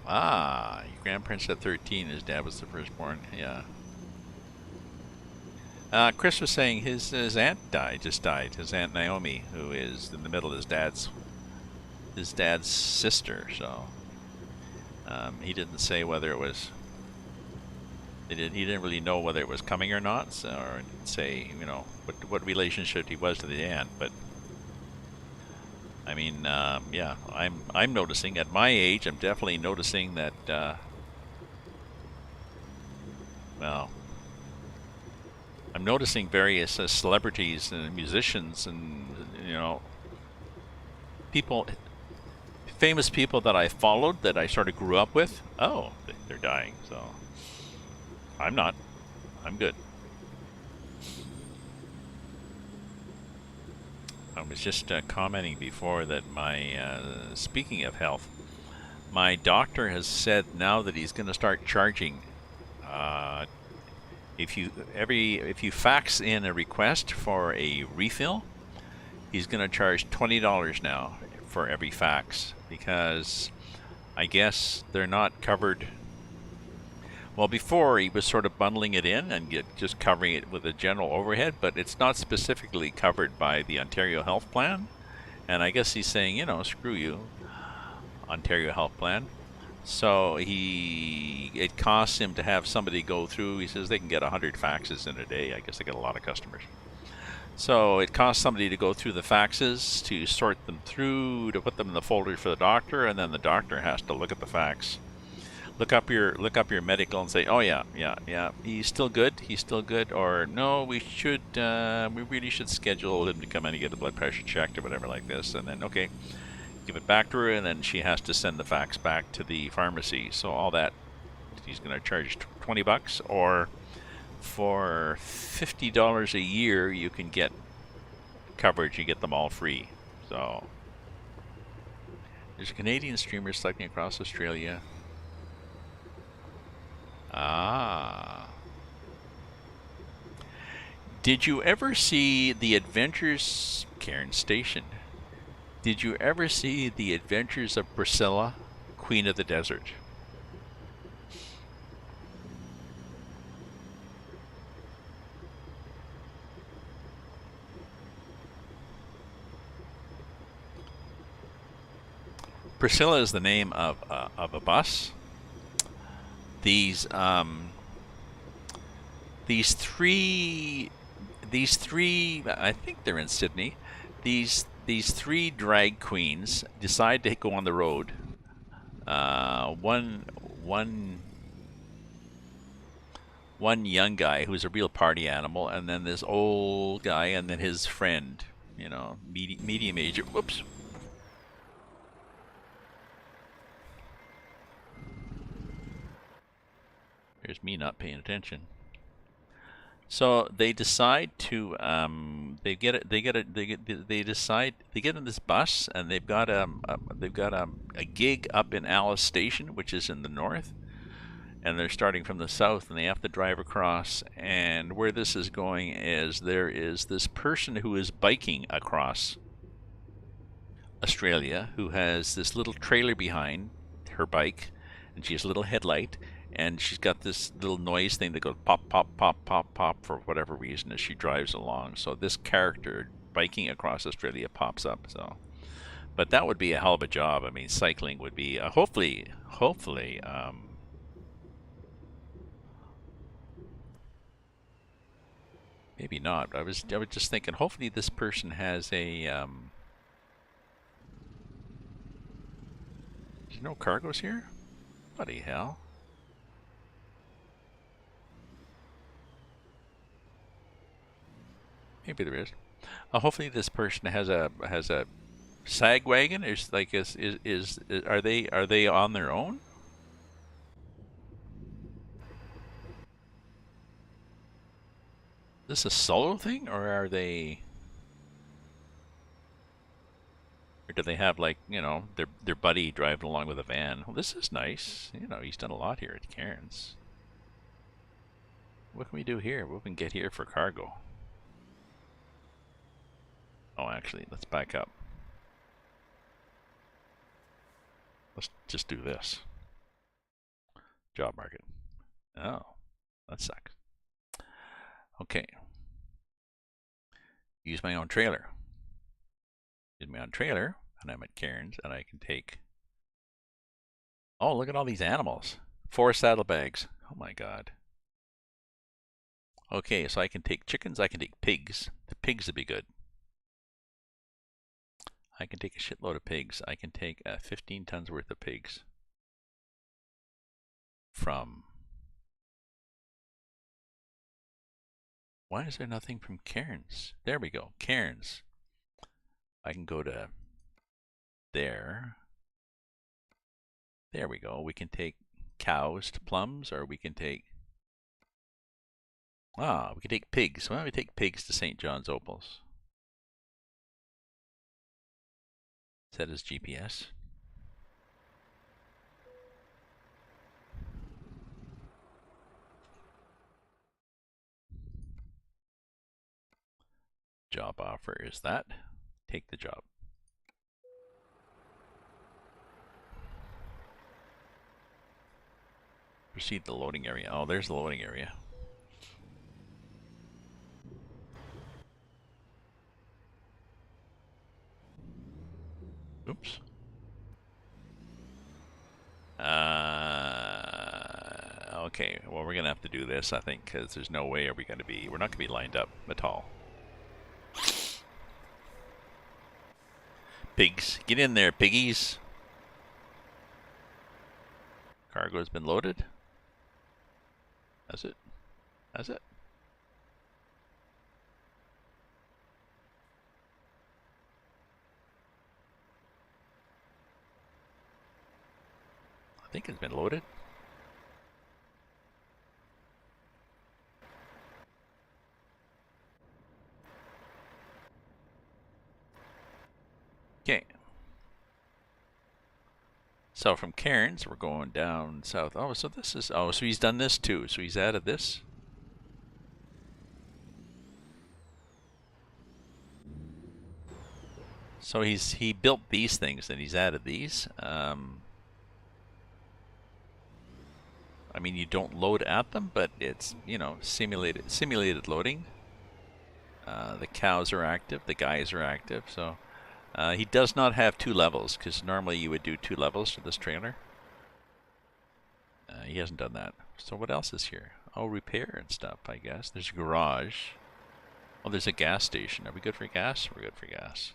Ah, your grandparents at 13. His dad was the firstborn. Yeah. Chris was saying his aunt just died. His aunt Naomi, who is in the middle of his dad's sister. So he didn't say whether it was. He didn't really know whether it was coming or not, so, or say what relationship he was to the aunt, but. I mean, yeah, I'm noticing at my age. I'm definitely noticing that. Well, I'm noticing various celebrities and musicians, and people, famous people that I followed, that I sort of grew up with. Oh, they're dying. So I'm not. I'm good. I was just commenting before that speaking of health, my doctor has said now that he's going to start charging. If you fax in a request for a refill, he's going to charge $20 now for every fax, because I guess they're not covered. Well, before he was sort of bundling it in and just covering it with a general overhead, but it's not specifically covered by the Ontario Health Plan. And I guess he's saying, screw you, Ontario Health Plan. So it costs him to have somebody go through. He says they can get 100 faxes in a day. I guess they get a lot of customers. So it costs somebody to go through the faxes, to sort them through, to put them in the folder for the doctor, and then the doctor has to look at the fax. Look up your medical and say, oh yeah, he's still good, or no, we really should schedule him to come in and get a blood pressure checked or whatever like this, and then okay, give it back to her, and then she has to send the fax back to the pharmacy. So all that, he's going to charge $20, or for $50 a year you can get coverage. You get them all free. So there's a Canadian streamer cycling across Australia. Ah. Did you ever see The Adventures, Cairn Station? Did you ever see The Adventures of Priscilla, Queen of the Desert? Priscilla is the name of a bus. These three, I think they're in Sydney. These three drag queens decide to go on the road. One young guy who's a real party animal, and then this old guy, and then his friend, medium age. Whoops. Here's me not paying attention. So they decide to they get in this bus, and they've got a gig up in Alice Station, which is in the north, and they're starting from the south, and they have to drive across. And where this is going is there is this person who is biking across Australia, who has this little trailer behind her bike, and she has a little headlight. and she's got this little noise thing that goes pop, pop, pop, pop, pop for whatever reason as she drives along. So this character biking across Australia pops up. So, but that would be a hell of a job. I mean, cycling would be hopefully. Maybe not. I was just thinking. Hopefully, this person has a. There's no cargoes here. Bloody hell. Maybe there is. Hopefully, this person has a sag wagon. Are they on their own? Is this a solo thing, or are they? Or do they have, like, their buddy driving along with a van? Well, this is nice. He's done a lot here at Cairns. What can we do here? What can we get here for cargo? Oh, actually, let's back up. Let's just do this. Job market. Oh, that sucks. Okay. Use my own trailer. Use my own trailer, and I'm at Cairns, and I can take... Oh, look at all these animals. 4 saddlebags. Oh my god. Okay, so I can take chickens, I can take pigs. The pigs would be good. I can take a shitload of pigs. I can take 15 tons worth of pigs from... Why is there nothing from Cairns? There we go, Cairns. I can go to there. There we go. We can take cows to Plums, or we can take... we can take pigs. Why don't we take pigs to St. John's Opals? Set as GPS. Job offer is that. Take the job. Proceed to the loading area. Oh, there's the loading area. Oops. Okay, well, we're gonna have to do this, I think, because there's no way we're not gonna be lined up at all. Pigs, get in there, piggies. Cargo's been loaded. That's it. That's it. I think it's been loaded. Okay. So from Cairns, we're going down south. Oh, so this is... Oh, so he's done this too. So he's added this. So he built these things and he's added these. I mean, you don't load at them, but it's, simulated loading. The cows are active, the guys are active, so he does not have 2 levels, because normally you would do 2 levels to this trailer. He hasn't done that. So what else is here? Oh, repair and stuff, I guess. There's a garage. Oh, there's a gas station. Are we good for gas? We're good for gas.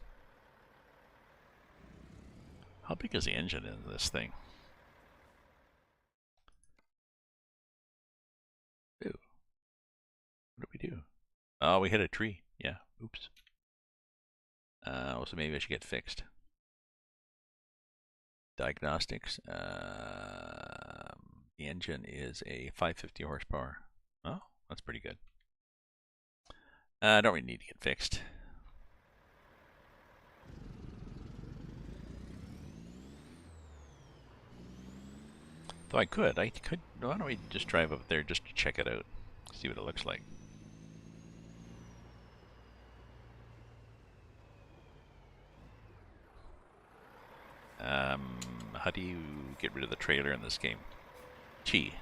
How big is the engine in this thing? Ooh. What do we do? Oh, we hit a tree. Yeah, oops. So maybe I should get fixed. Diagnostics. The engine is a 550 horsepower. Oh, that's pretty good. I don't really need to get fixed. Though I could. Why don't we just drive up there just to check it out? See what it looks like. How do you get rid of the trailer in this game? Gee.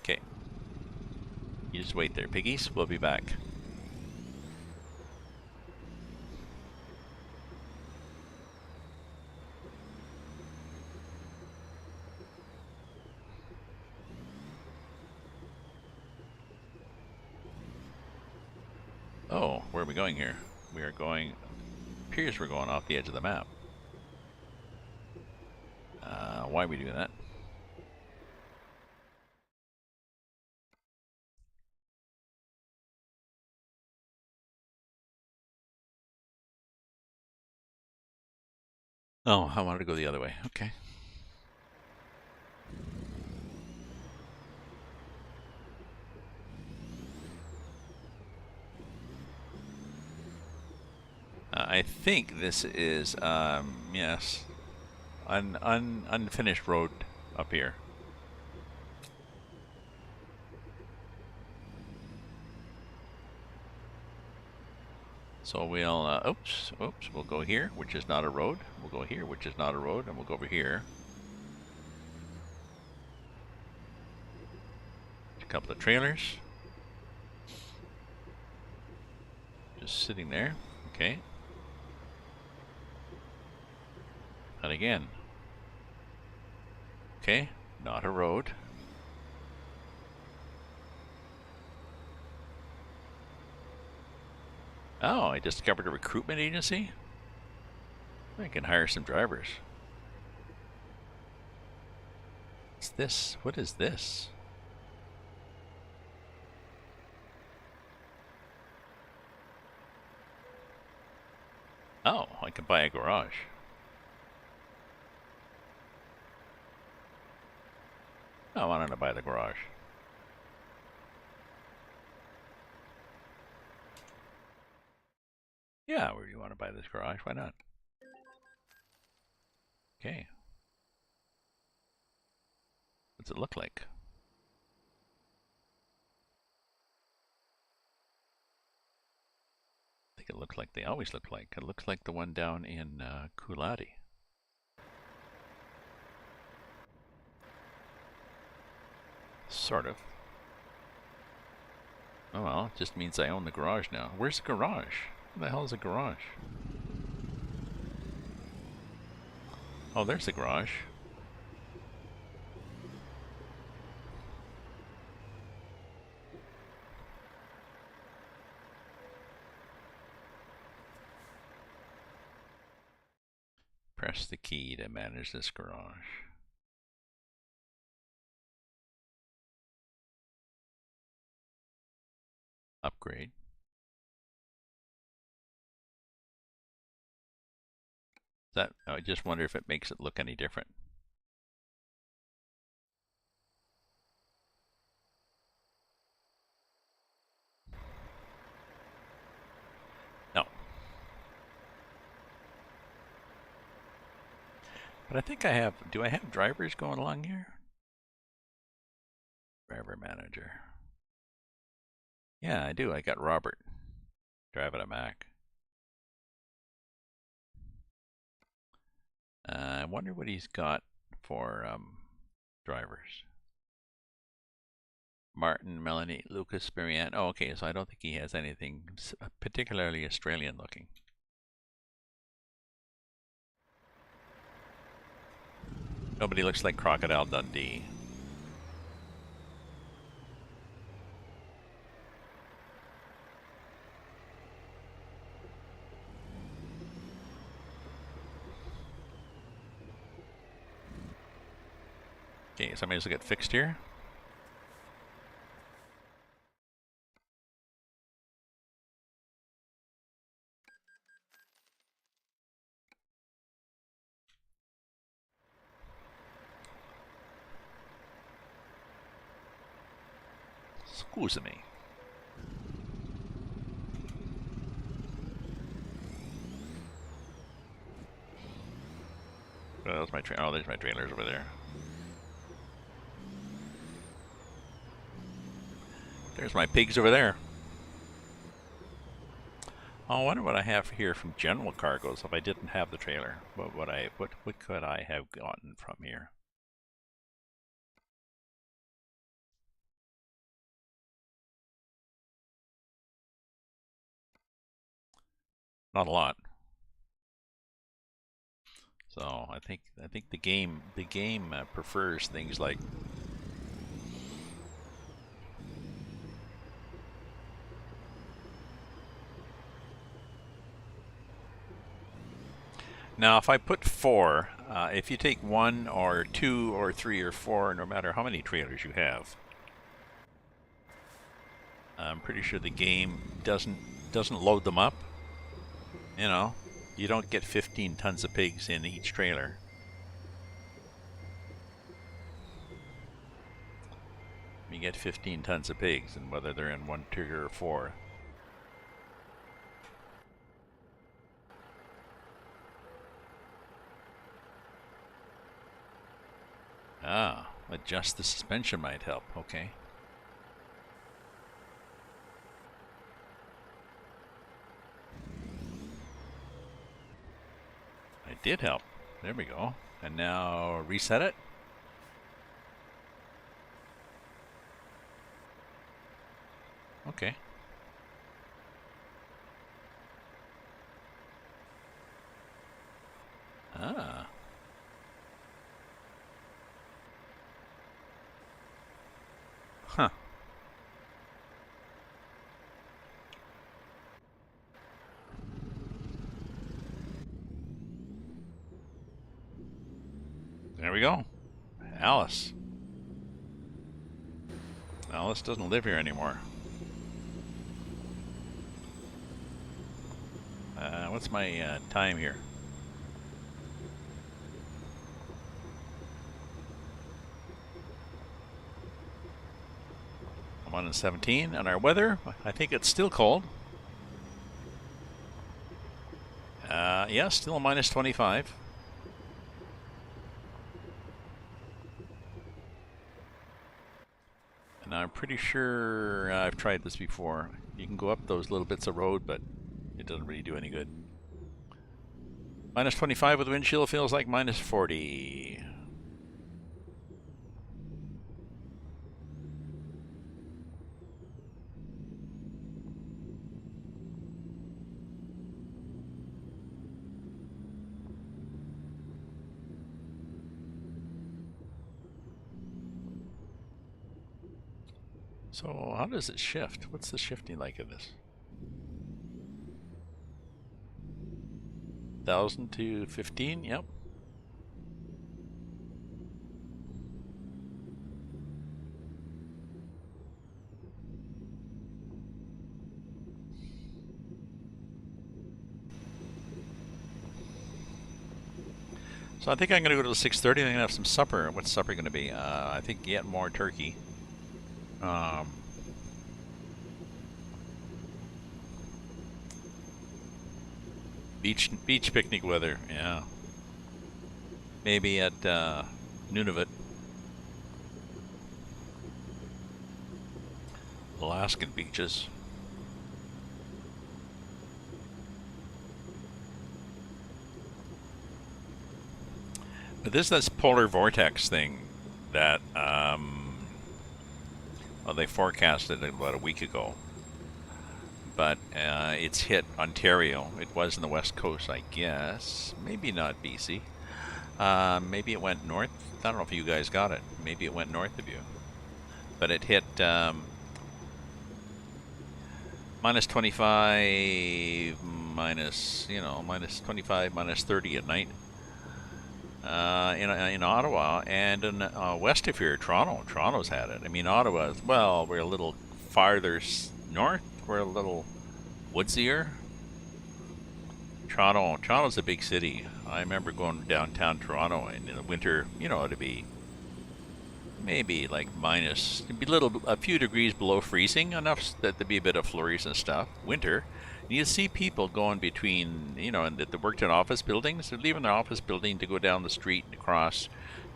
Okay. You just wait there, piggies. We'll be back. Oh, where are we going here? We are going... Appears we're going off the edge of the map. Why are we doing that? Oh, I wanted to go the other way. Okay. I think this is, yes, unfinished road up here. So we'll, oops, we'll go here, which is not a road. We'll go here, which is not a road, and we'll go over here. A couple of trailers. Just sitting there. Okay. And again. Okay, not a road. Oh, I discovered a recruitment agency. I can hire some drivers. What's this? What is this? Oh, I can buy a garage. Oh, why don't I buy the garage? Yeah, where do you want to buy this garage? Why not? Okay. What's it look like? I think it looks like they always look like. It looks like the one down in Coolati. Sort of. Oh well, it just means I own the garage now. Where's the garage? Where the hell is a garage? Oh, there's the garage. Press the key to manage this garage. Upgrade. That I just wonder if it makes it look any different. No. But I think I have, do I have drivers going along here? Driver manager. Yeah, I do. I got Robert driving a Mac. I wonder what he's got for drivers. Martin, Melanie, Lucas, Marianne. Oh, okay, so I don't think he has anything particularly Australian looking. Nobody looks like Crocodile Dundee. Okay, somebody's get fixed here. Excuse me. Oh, that's my oh, there's my trailers over there. There's my pigs over there. Oh, I wonder what I have here from general cargoes if I didn't have the trailer. What could I have gotten from here? Not a lot. So I think the game prefers things like. Now, if I put 4, if you take 1 or 2 or 3 or 4, no matter how many trailers you have, I'm pretty sure the game doesn't load them up. You know, you don't get 15 tons of pigs in each trailer. You get 15 tons of pigs, and whether they're in 1, 2, or 4. Ah, adjust the suspension might help. Okay. It did help. There we go. And now reset it. Okay. Ah. Huh. There we go. Alice. Alice doesn't live here anymore. What's my time here? I'm 1:17, and our weather, I think it's still cold. Yeah, still -25. And I'm pretty sure I've tried this before. You can go up those little bits of road, but it doesn't really do any good. -25 with wind chill feels like -40. So how does it shift? What's the shifting like of this? 1,000 to 15, yep. So I think I'm going to go to 6:30 and I'm going to have some supper. What's supper going to be? I think yet more turkey. Beach picnic weather, yeah. Maybe at Nunavut. Alaskan beaches. But this polar vortex thing that well, they forecasted it about a week ago, but it's hit Ontario. It was in the west coast, I guess. Maybe not BC. Maybe it went north. I don't know if you guys got it. Maybe it went north of you, but it hit -25, -25, -30 at night. In Ottawa and in west of here, Toronto. Toronto's had it. I mean, Ottawa, well, we're a little farther north. We're a little woodsier. Toronto's a big city. I remember going downtown Toronto and in the winter, it'd be maybe like it'd be a few degrees below freezing, enough that there'd be a bit of flurries and stuff. Winter. You see people going between, and that worked in office buildings. They're leaving their office building to go down the street and across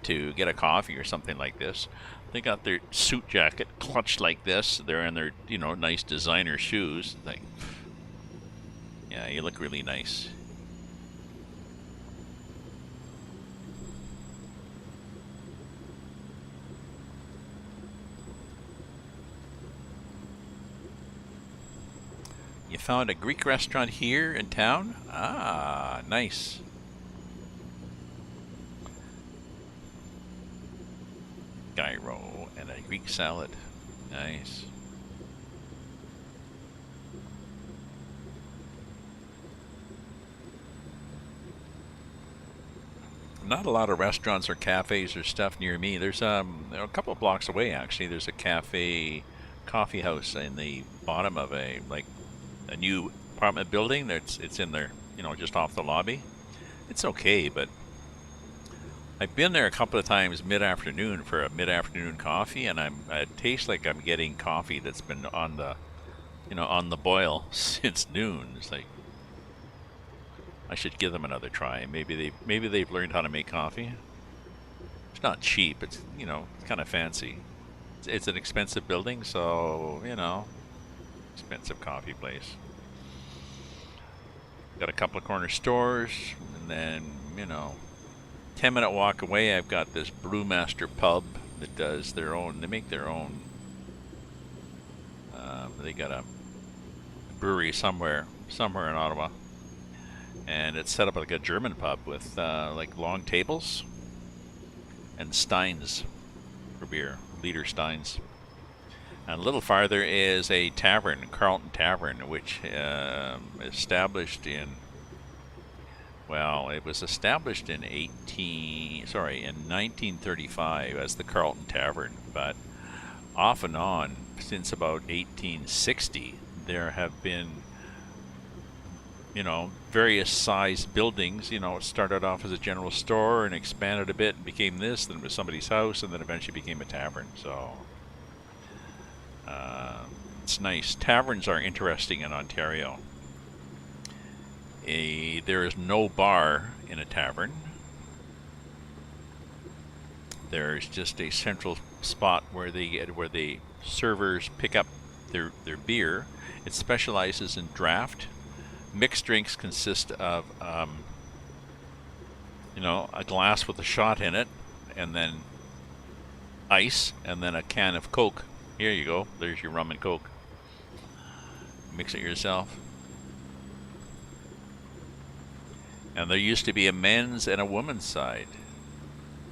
to get a coffee or something like this. They got their suit jacket clutched like this. They're in their, nice designer shoes. Like, yeah, you look really nice. found a Greek restaurant here in town. Ah, nice. Gyro and a Greek salad. Nice. Not a lot of restaurants or cafes or stuff near me. There's a couple of blocks away actually. There's a cafe, coffee house in the bottom of a new apartment building. It's in there, just off the lobby. It's okay, but I've been there a couple of times mid-afternoon for a mid-afternoon coffee, and it tastes like I'm getting coffee that's been on the boil since noon. It's like I should give them another try. Maybe they've learned how to make coffee. It's not cheap. It's it's kind of fancy. It's an expensive building, so expensive coffee place. Got a couple of corner stores, and then 10-minute walk away, I've got this Brewmaster pub that does their own. They make their own. They got a brewery somewhere in Ottawa, and it's set up like a German pub with like long tables and steins for beer, liter steins. And a little farther is a tavern, Carlton Tavern, which established in. Well, it was established in 1935 as the Carlton Tavern, but off and on since about 1860, there have been, various sized buildings. It started off as a general store and expanded a bit and became this, then it was somebody's house, and then eventually became a tavern. So it's nice. Taverns are interesting in Ontario. There is no bar in a tavern. There's just a central spot where the servers pick up their beer. It specializes in draft. Mixed drinks consist of a glass with a shot in it, and then ice, and then a can of Coke. Here you go. There's your rum and Coke. Mix it yourself. And there used to be a men's and a women's side.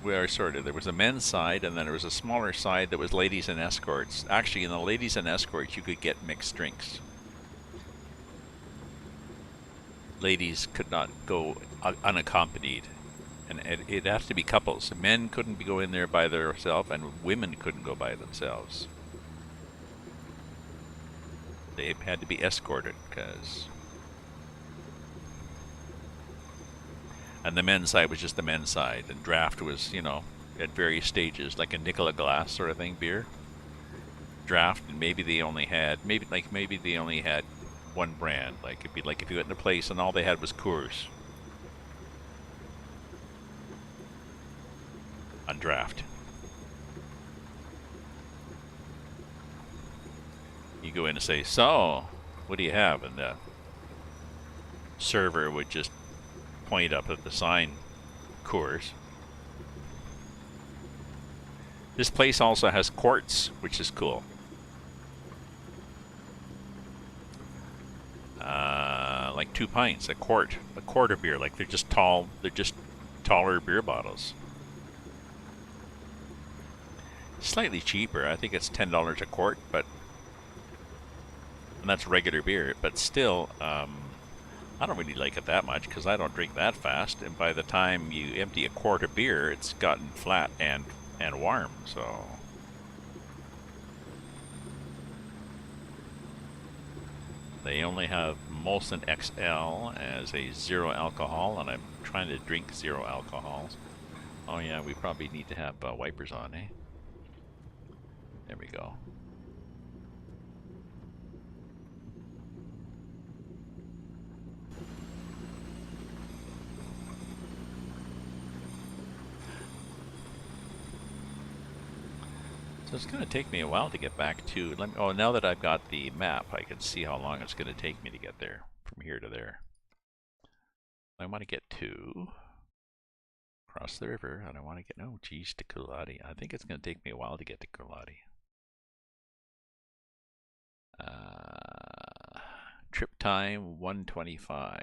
There was a men's side, and then there was a smaller side that was ladies and escorts. Actually, in the ladies and escorts, you could get mixed drinks. Ladies could not go unaccompanied, and it has to be couples. Men couldn't go in there by themselves, and women couldn't go by themselves. They had to be escorted, and the men's side was just the men's side, and draft was, at various stages, like a nickel a glass sort of thing, beer. Draft, and maybe they only had one brand. Like it'd be like if you went in a place and all they had was Coors on draft. You go in and say, "So, what do you have?" And the server would just point up at the sign, Coors. This place also has quarts, which is cool. Like 2 pints, a quart of beer. Like they're just taller beer bottles. Slightly cheaper. I think it's $10 a quart, and that's regular beer. But still, I don't really like it that much because I don't drink that fast. And by the time you empty a quart of beer, it's gotten flat and warm. So they only have Molson XL as a 0 alcohol, and I'm trying to drink 0 alcohols. Oh yeah, we probably need to have wipers on, eh? There we go. So it's going to take me a while to get back to. Now that I've got the map, I can see how long it's going to take me to get there from here to there. I want to get to across the river, and I want to get to Kulati. I think it's going to take me a while to get to Kulati. Trip time 125.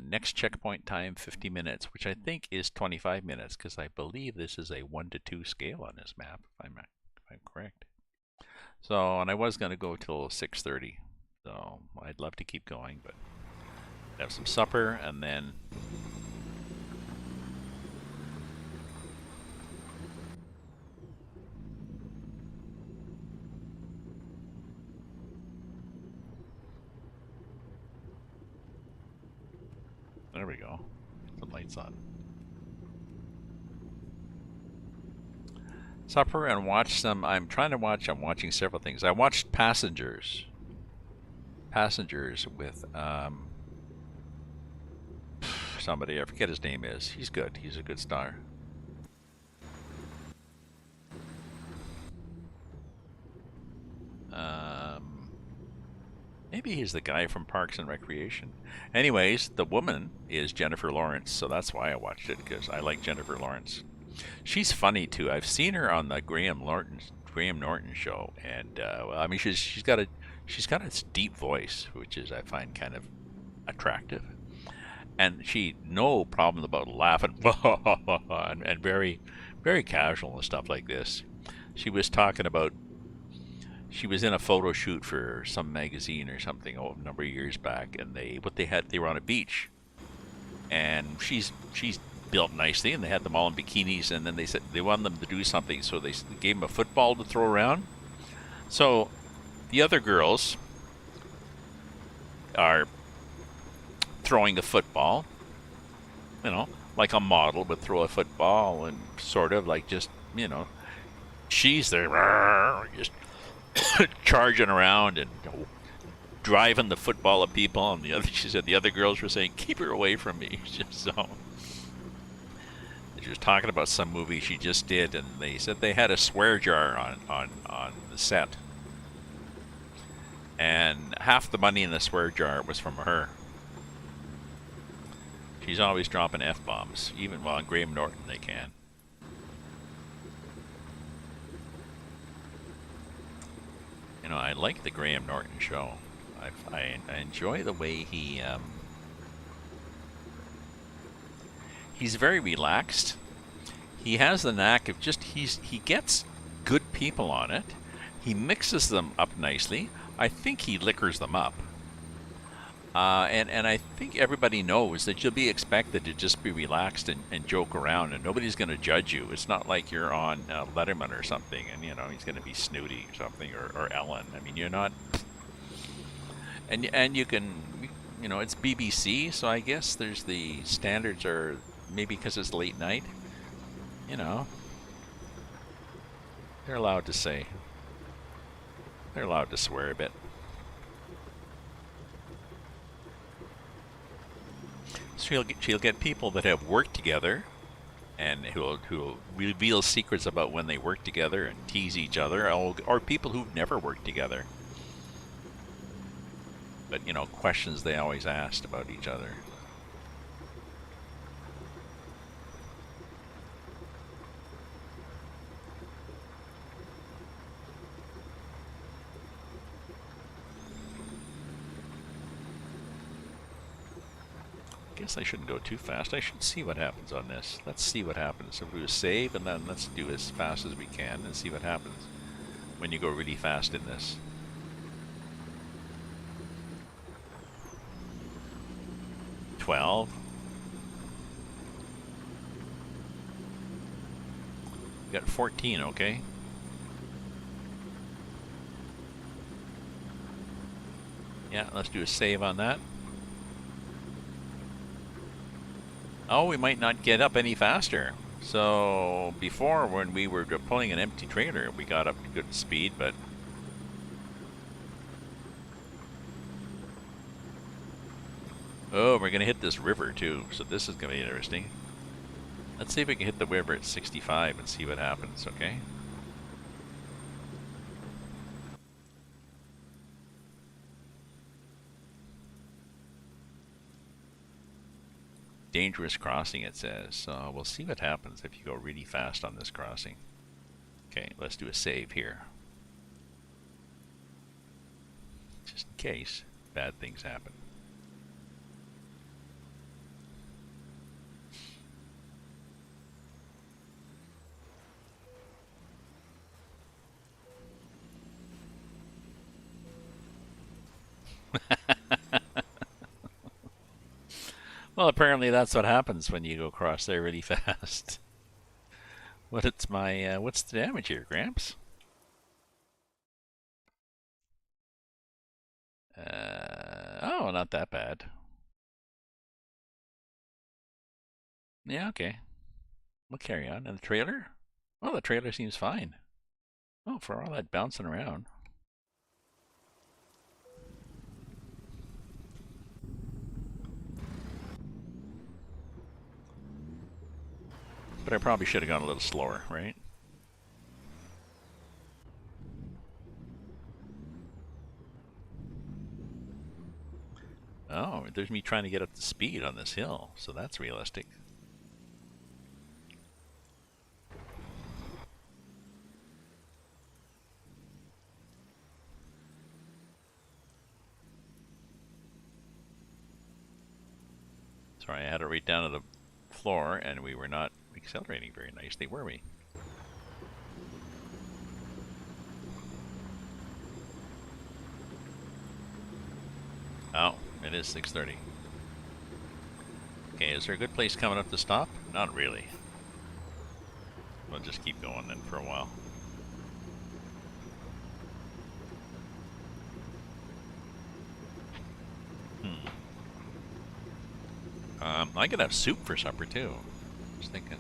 Next checkpoint time 50 minutes, which I think is 25 minutes because I believe this is a 1 to 2 scale on this map, if I'm correct. So, and I was going to go till 6:30, so I'd love to keep going, but have some supper and then there we go. Get the lights on. Supper and watch some. I'm watching several things. I watched Passengers. Passengers with somebody, I forget his name is. He's good. He's a good star. Maybe he's the guy from Parks and Recreation. Anyways, the woman is Jennifer Lawrence, so that's why I watched it, because I like Jennifer Lawrence. She's funny too. I've seen her on the Graham Norton show, and I mean, she's got a deep voice, which is I find kind of attractive, and she no problem about laughing and very very casual and stuff like this. She was talking about. She was in a photo shoot for some magazine or something a number of years back, and they were on a beach, and she's built nicely, and they had them all in bikinis, and then they said they wanted them to do something, so they gave them a football to throw around. So the other girls are throwing a football, you know, like a model would throw a football, and sort of like just, you know, she's there just charging around and driving the football at people, and she said the other girls were saying, "Keep her away from me." Just so. She was talking about some movie she just did, and they said they had a swear jar on the set, and half the money in the swear jar was from her. She's always dropping F-bombs, even while on Graham Norton they can. You know, I like the Graham Norton show. I enjoy the way he's very relaxed. He has the knack of he gets good people on it. He mixes them up nicely. I think he liquors them up. And I think everybody knows that you'll be expected to just be relaxed and joke around, and nobody's going to judge you. It's not like you're on Letterman or something, and you know he's going to be snooty or something, or Ellen. I mean, you're not. And you can, you know, it's BBC, so I guess there's the standards are maybe because it's late night. You know, they're allowed to say. They're allowed to swear a bit. So she'll get people that have worked together, and who'll reveal secrets about when they work together and tease each other, or people who've never worked together. But you know, questions they always asked about each other. I guess I shouldn't go too fast. I should see what happens on this. Let's see what happens. So we save, and then let's do as fast as we can and see what happens when you go really fast in this. $12. We got 14, okay? Yeah, let's do a save on that. Oh, we might not get up any faster. So before, when we were pulling an empty trailer, we got up to good speed, but oh, we're gonna hit this river too, so this is gonna be interesting. Let's see if we can hit the river at 65 and see what happens, okay? Dangerous crossing, it says. So we'll see what happens if you go really fast on this crossing. Okay, let's do a save here. just in case bad things happen. Well, apparently that's what happens when you go across there really fast. What's the damage here, Gramps? Oh, not that bad. Yeah, okay. We'll carry on. And the trailer? Well, the trailer seems fine. Oh, for all that bouncing around. But I probably should have gone a little slower, right? Oh, there's me trying to get up to speed on this hill, so that's realistic. Sorry, I had it right down to the floor, and we were not accelerating very nicely, were we? Oh, it is 6:30. Okay, is there a good place coming up to stop? Not really. We'll just keep going then for a while. I could have soup for supper too. Just thinking.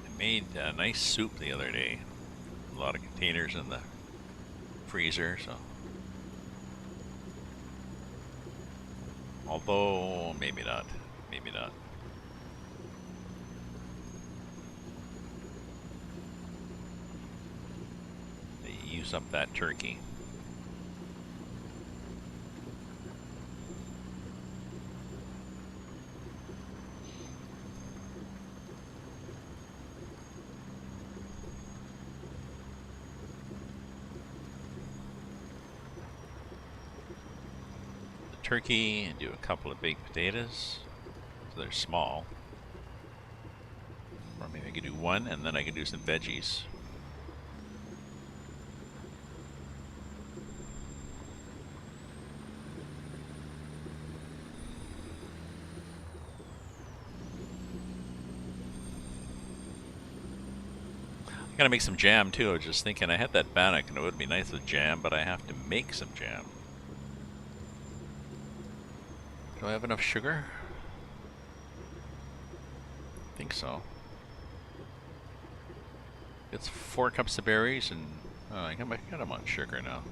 I made a nice soup the other day. A lot of containers in the freezer, so. Although, maybe not. Maybe not. They use up that turkey. Turkey and do a couple of baked potatoes. So they're small. Or maybe I could do one and then I could do some veggies. I gotta make some jam too. I was just thinking I had that bannock and it would be nice with jam, but I have to make some jam. Do I have enough sugar? I think so. It's 4 cups of berries and I got them on sugar now.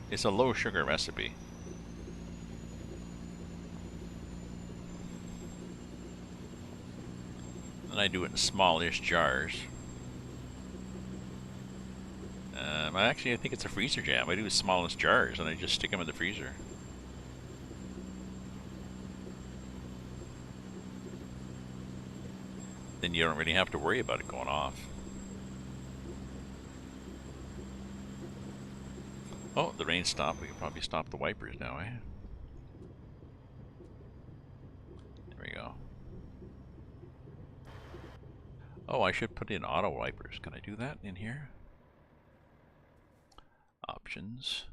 It's a low sugar recipe. And I do it in smallish jars. Actually, I think it's a freezer jam. I do the smallest jars and I just stick them in the freezer. Then you don't really have to worry about it going off. Oh, the rain stopped. We can probably stop the wipers now, eh? There we go. Oh, I should put in auto wipers. Can I do that in here? Options.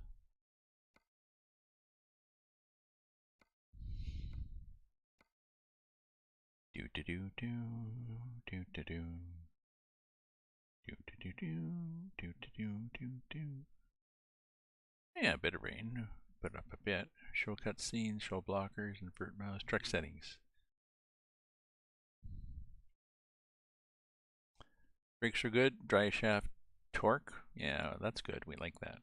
Do do do do do do do do do do do do do do. Yeah, a bit of rain. Put up a bit. Show cutscenes, show blockers, invert mouse, truck settings. Brakes are good. Dry shaft torque. Yeah, that's good. We like that.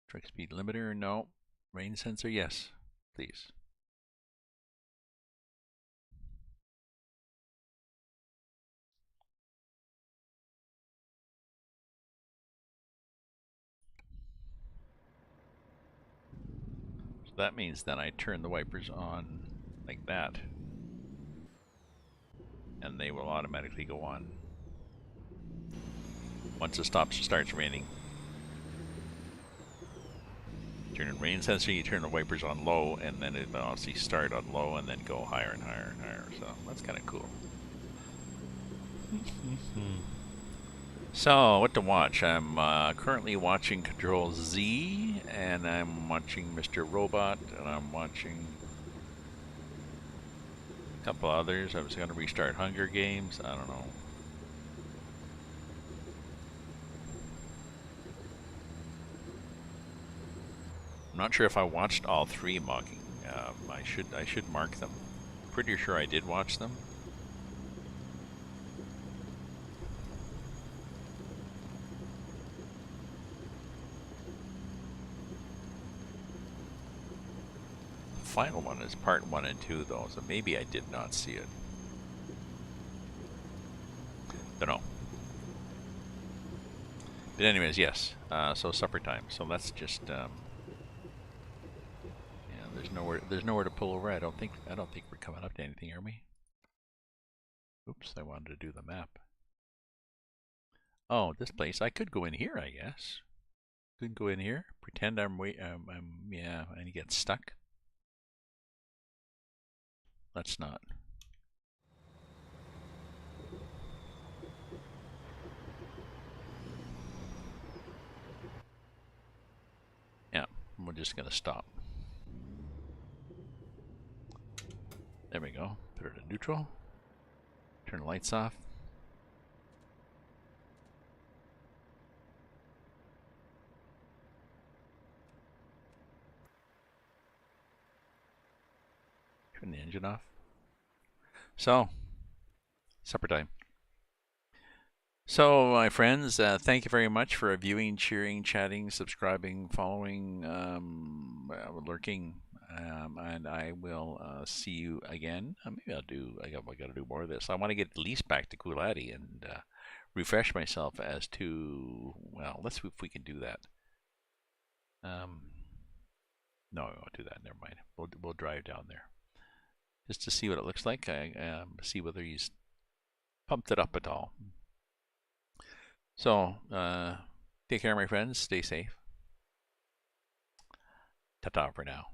Truck speed limiter, no. Rain sensor, yes, please. That means then I turn the wipers on like that, and they will automatically go on once it starts raining. Turn in rain sensor, you turn the wipers on low, and then it will obviously start on low and then go higher and higher and higher. So that's kind of cool. So, what to watch? I'm currently watching Control Z, and I'm watching Mr. Robot, and I'm watching a couple others. I was going to restart Hunger Games. I don't know. I'm not sure if I watched all three mocking. I should mark them. Pretty sure I did watch them. The final one is part 1 and 2 though, so maybe I did not see it. Don't know. But anyways, yes. So supper time. So let's just yeah. There's nowhere to pull over. I don't think we're coming up to anything, are we? Oops, I wanted to do the map. Oh, this place. I could go in here, I guess. Could go in here. Pretend I'm yeah, and get stuck. Let's not. Yeah, we're just gonna stop. There we go. Put it in neutral. Turn the lights off. Turn the engine off. So, supper time. So, my friends, thank you very much for viewing, cheering, chatting, subscribing, following, lurking, and I will see you again. Maybe I got to do more of this. I want to get at least back to Coolati and refresh myself as to, well, let's see if we can do that. No, we won't do that. Never mind. We'll drive down there just to see what it looks like. See whether he's pumped it up at all. So, take care, my friends. Stay safe. Ta-ta for now.